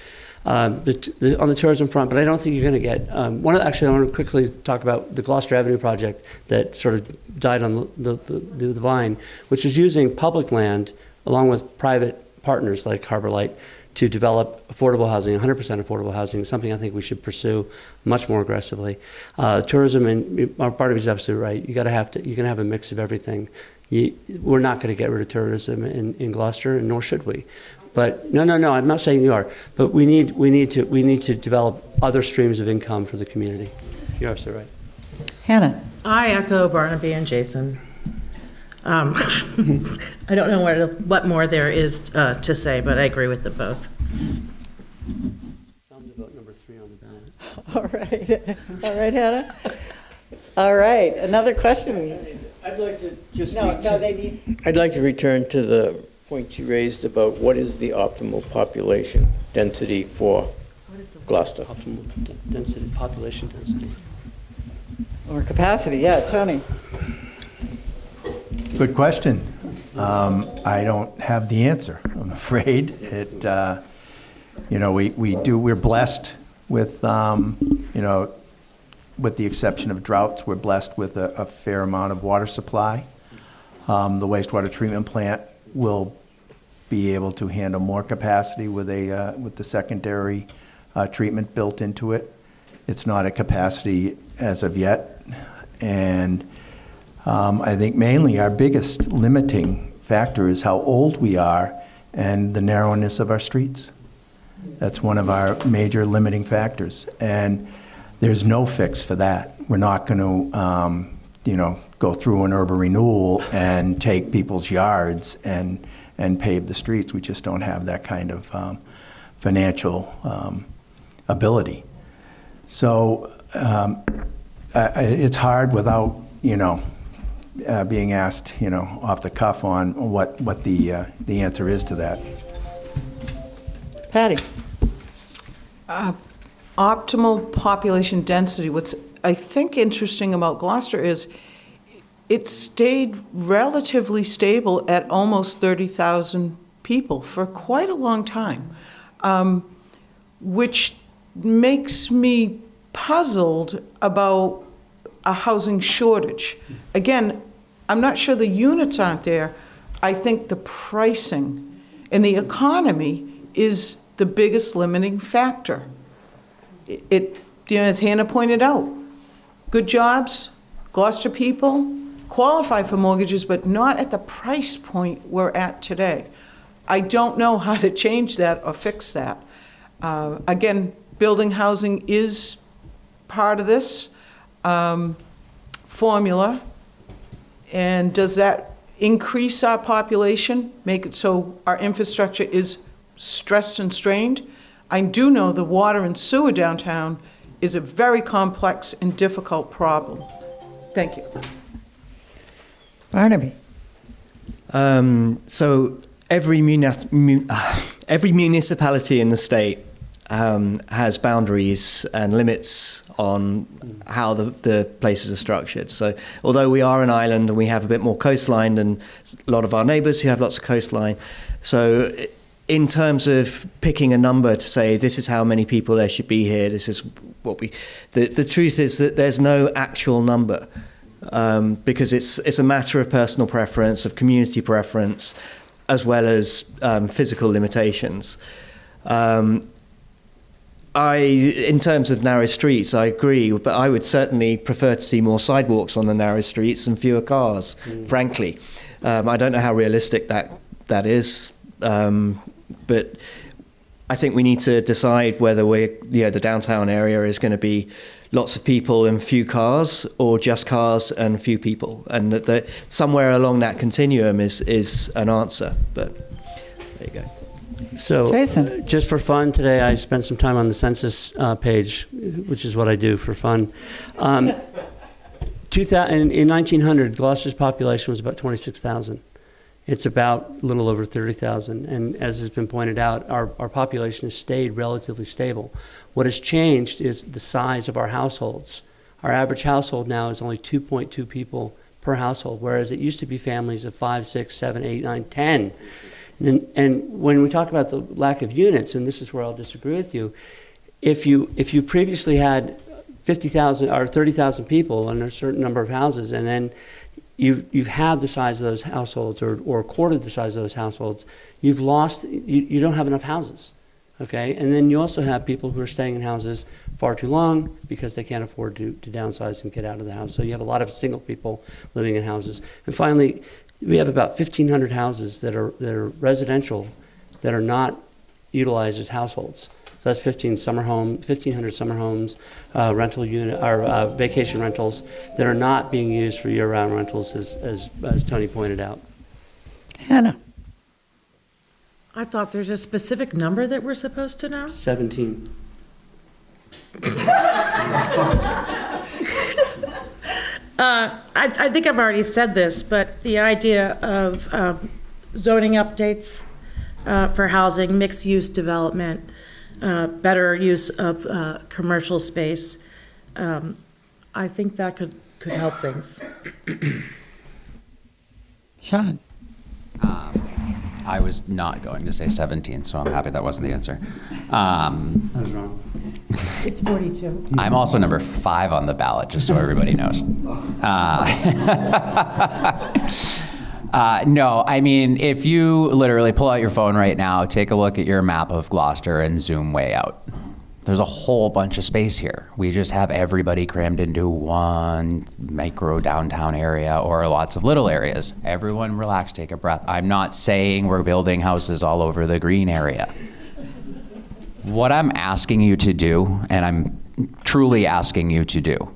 On the tourism front, but I don't think you're going to get actually, I want to quickly talk about the Gloucester Avenue project that sort of died on the vine, which is using public land along with private partners like Harbour Light to develop affordable housing, 100% affordable housing, something I think we should pursue much more aggressively. Tourism, and Barnaby's absolutely right. You can have a mix of everything. We're not going to get rid of tourism in Gloucester, and nor should we. But no, I'm not saying you are. But we need to develop other streams of income for the community. You're absolutely right. Hannah. I echo Barnaby and Jason. I don't know what more there is to say, but I agree with them both. I'm to vote number 3 on the ballot. All right, Hannah. All right, another question. I'd like to just I'd like to return to the point you raised about what is the optimal population density for Gloucester. Optimal population density. Or capacity, yeah, Tony. Good question. I don't have the answer, I'm afraid. We're blessed with, with the exception of droughts, we're blessed with a fair amount of water supply. The wastewater treatment plant will be able to handle more capacity with the secondary treatment built into it. It's not at capacity as of yet, and I think mainly our biggest limiting factor is how old we are and the narrowness of our streets. That's one of our major limiting factors, and there's no fix for that. We're not going to, go through an urban renewal and take people's yards and pave the streets. We just don't have that kind of financial ability. So it's hard without, being asked, off the cuff on what the answer is to that. Patty. Optimal population density. What's I think interesting about Gloucester is it stayed relatively stable at almost 30,000 people for quite a long time, which makes me puzzled about a housing shortage. Again, I'm not sure the units aren't there. I think the pricing and the economy is the biggest limiting factor. As Hannah pointed out, good jobs, Gloucester people qualify for mortgages, but not at the price point we're at today. I don't know how to change that or fix that. Again, building housing is part of this formula. And does that increase our population, make it so our infrastructure is stressed and strained? I do know the water and sewer downtown is a very complex and difficult problem. Thank you. Barnaby. So every municipality in the state has boundaries and limits on how the places are structured. So although we are an island and we have a bit more coastline than a lot of our neighbours who have lots of coastline, so in terms of picking a number to say this is how many people there should be here, this is what we... The truth is that there's no actual number because it's a matter of personal preference, of community preference, as well as physical limitations. In terms of narrow streets, I agree, but I would certainly prefer to see more sidewalks on the narrow streets and fewer cars, frankly. I don't know how realistic that is, but I think we need to decide whether the downtown area is going to be lots of people and few cars, or just cars and few people, and that somewhere along that continuum is an answer. But there you go. So, Jason. Just for fun today, I spent some time on the census page, which is what I do for fun. In 1900, Gloucester's population was about 26,000. It's about a little over 30,000. And as has been pointed out, our population has stayed relatively stable. What has changed is the size of our households. Our average household now is only 2.2 people per household, whereas it used to be families of 5, 6, 7, 8, 9, 10. And when we talk about the lack of units, and this is where I'll disagree with you, if you previously had 50,000 or 30,000 people in a certain number of houses, and then you've had the size of those households or quartered the size of those households, you've lost, you don't have enough houses, okay? And then you also have people who are staying in houses far too long because they can't afford to downsize and get out of the house. So you have a lot of single people living in houses. And finally, we have about 1,500 houses that are residential that are not utilized as households. So that's 1,500 summer homes, rental unit or vacation rentals that are not being used for year-round rentals, as Tony pointed out. Hannah. I thought there's a specific number that we're supposed to know. 17. I think I've already said this, but the idea of zoning updates for housing, mixed-use development, better use of commercial space, I think that could help things. Sean. I was not going to say 17, so I'm happy that wasn't the answer. I was wrong. It's 42. I'm also number 5 on the ballot, just so everybody knows. No, I mean, if you literally pull out your phone right now, take a look at your map of Gloucester and zoom way out. There's a whole bunch of space here. We just have everybody crammed into one micro downtown area or lots of little areas. Everyone relax, take a breath. I'm not saying we're building houses all over the green area. What I'm asking you to do, and I'm truly asking you to do,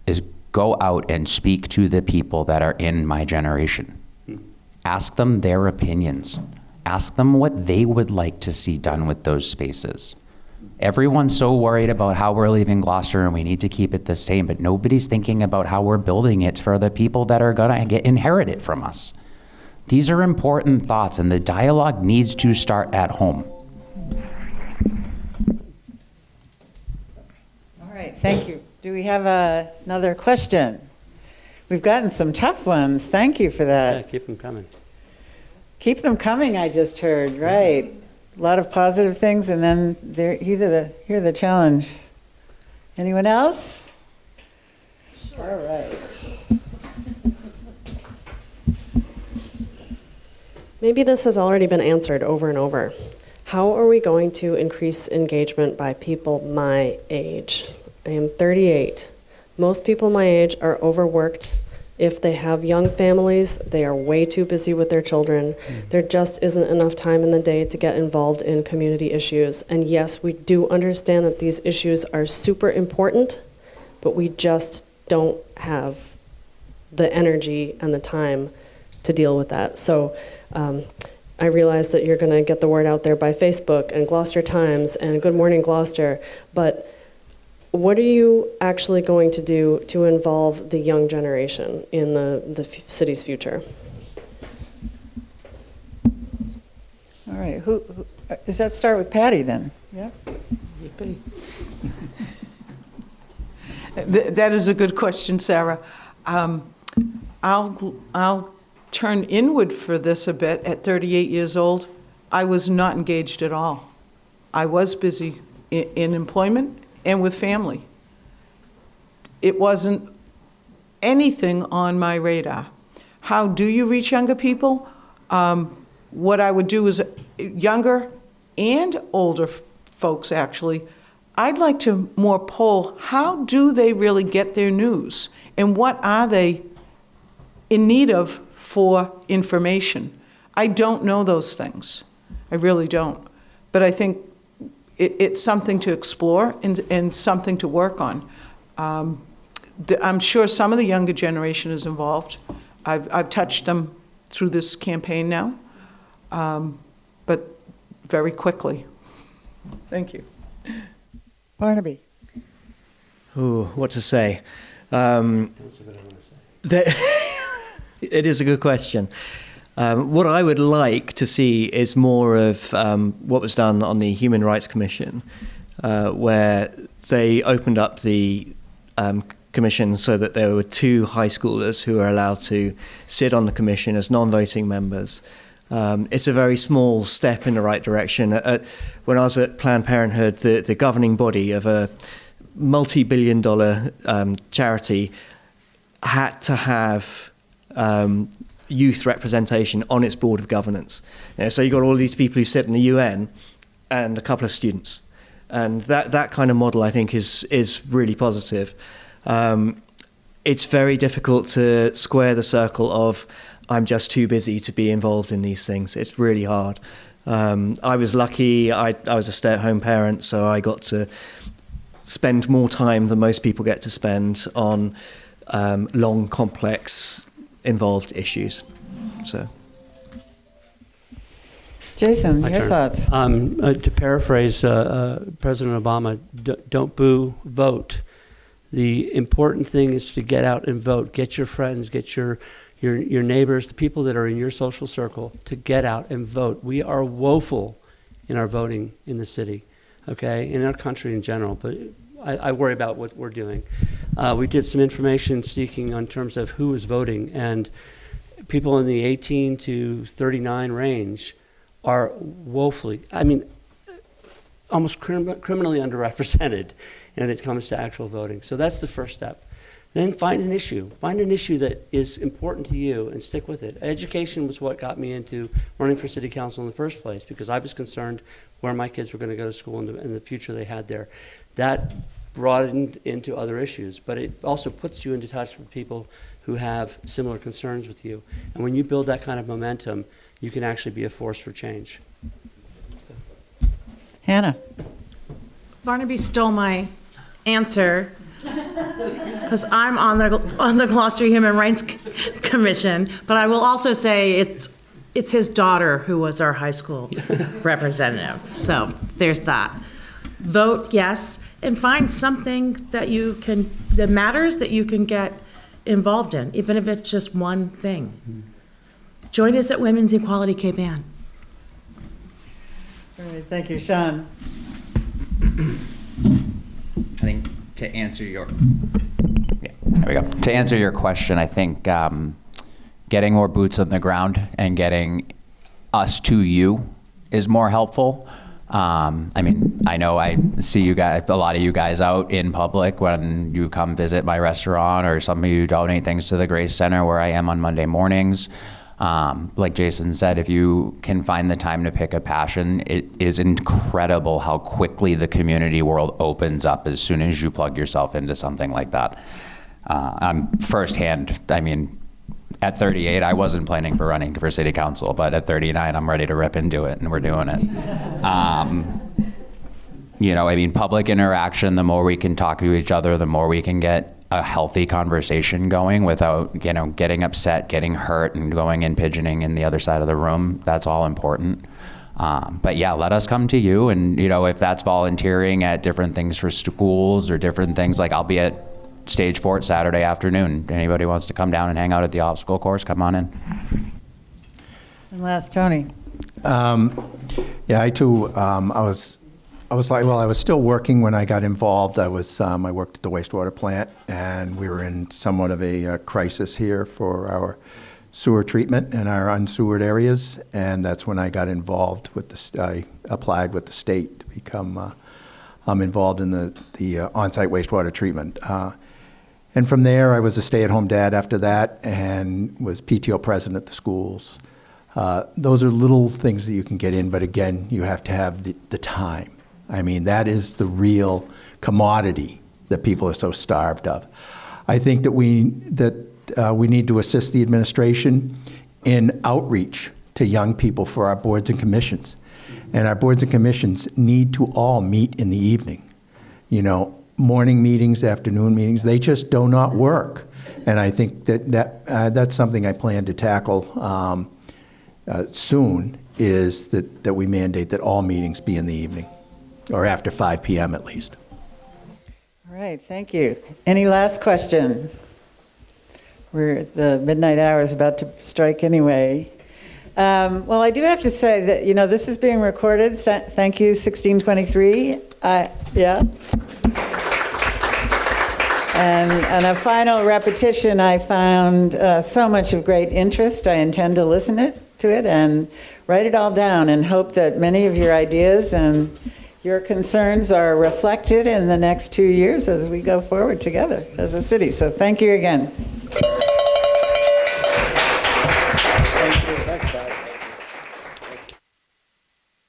is go out and speak to the people that are in my generation. Ask them their opinions. Ask them what they would like to see done with those spaces. Everyone's so worried about how we're leaving Gloucester and we need to keep it the same, but nobody's thinking about how we're building it for the people that are gonna inherit it from us. These are important thoughts, and the dialogue needs to start at home. All right, thank you. Do we have another question? We've gotten some tough ones. Thank you for that. Yeah, keep them coming. Keep them coming, I just heard, right. A lot of positive things, and then here the challenge. Anyone else? Sure. All right. Maybe this has already been answered over and over. How are we going to increase engagement by people my age? I am 38. Most people my age are overworked. If they have young families, they are way too busy with their children. There just isn't enough time in the day to get involved in community issues. And yes, we do understand that these issues are super important, but we just don't have the energy and the time to deal with that. So I realize that you're going to get the word out there by Facebook and Gloucester Times and Good Morning Gloucester, but what are you actually going to do to involve the young generation in the city's future? right, does that start with Patty then? Yeah. That is a good question, Sarah. I'll turn inward for this a bit. At 38 years old, I was not engaged at all. I was busy in employment and with family. It wasn't anything on my radar. How do you reach younger people? What I would do is younger and older folks, actually, I'd like to more poll, how do they really get their news? And what are they in need of for information? I don't know those things. I really don't. But I think it's something to explore and something to work on. I'm sure some of the younger generation is involved. I've touched them through this campaign now, but very quickly. Thank you. Barnaby. Oh, what to say? It is a good question. What I would like to see is more of what was done on the Human Rights Commission, where they opened up the commission so that there were 2 high schoolers who are allowed to sit on the commission as non-voting members. It's a very small step in the right direction. When I was at Planned Parenthood, the governing body of a multi-billion-dollar charity had to have youth representation on its board of governance. So you got all these people who sit in the UN and a couple of students. And that kind of model, I think, is really positive. It's very difficult to square the circle of I'm just too busy to be involved in these things. It's really hard. I was lucky. I was a stay-at-home parent, so I got to spend more time than most people get to spend on long, complex, involved issues. So, Jason, My your turn. thoughts? To paraphrase President Obama, don't boo, vote. The important thing is to get out and vote. Get your friends, get your neighbors, the people that are in your social circle, to get out and vote. We are woeful in our voting in the city, okay, in our country in general, but I worry about what we're doing. We did some information seeking on terms of who was voting, and people in the 18 to 39 range are woefully, almost criminally underrepresented when it comes to actual voting. So that's the first step. Then find an issue. Find an issue that is important to you and stick with it. Education was what got me into running for city council in the first place, because I was concerned where my kids were going to go to school and the future they had there. That broadened into other issues, but it also puts you into touch with people who have similar concerns with you. And when you build that kind of momentum, you can actually be a force for change. Hannah. Barnaby stole my answer because I'm on the Gloucester Human Rights Commission, but I will also say it's his daughter who was our high school representative. So there's that. Vote yes, and find something that matters that you can get involved in, even if it's just one thing. Join us at Women's Equality Cape Ann. All right, thank you, Sean. I think to answer your question, I think getting more boots on the ground and getting us to you is more helpful. I know I see you guys, a lot of you guys out in public when you come visit my restaurant, or some of you donate things to the Grace Center where I am on Monday mornings. Like Jason said, if you can find the time to pick a passion, it is incredible how quickly the community world opens up as soon as you plug yourself into something like that. I'm firsthand, at 38, I wasn't planning for running for city council, but at 39, I'm ready to rip into it, and we're doing it. Public interaction, the more we can talk to each other, the more we can get a healthy conversation going without, getting upset, getting hurt, and going and pigeoning in the other side of the room. That's all important. But yeah, let us come to you. And, if that's volunteering at different things for schools or different things, like I'll be at Stage Fort Saturday afternoon. Anybody wants to come down and hang out at the obstacle course, come on in. And last, Tony. Yeah, I too, I was still working when I got involved. I worked at the wastewater plant, and we were in somewhat of a crisis here for our sewer treatment in our unsewered areas, and that's when I got involved with I applied with the state to become involved in the on-site wastewater treatment. And from there, I was a stay-at-home dad after that, and was PTO president at the schools. Those are little things that you can get in, but again, you have to have the time. I mean, that is the real commodity that people are so starved of. I think that we need to assist the administration in outreach to young people for our boards and commissions. And our boards and commissions need to all meet in the evening. You know, morning meetings, afternoon meetings, they just do not work. And I think that's something I plan to tackle soon, is that we mandate that all meetings be in the evening, or after 5 p.m. at least. All right, thank you. Any last question? The midnight hour is about to strike anyway. Well, I do have to say that, you know, this is being recorded. Thank you, 1623. Yeah. And a final repetition, I found so much of great interest. I intend to listen to it and write it all down, and hope that many of your ideas and your concerns are reflected in the next 2 years as we go forward together as a city. So thank you again.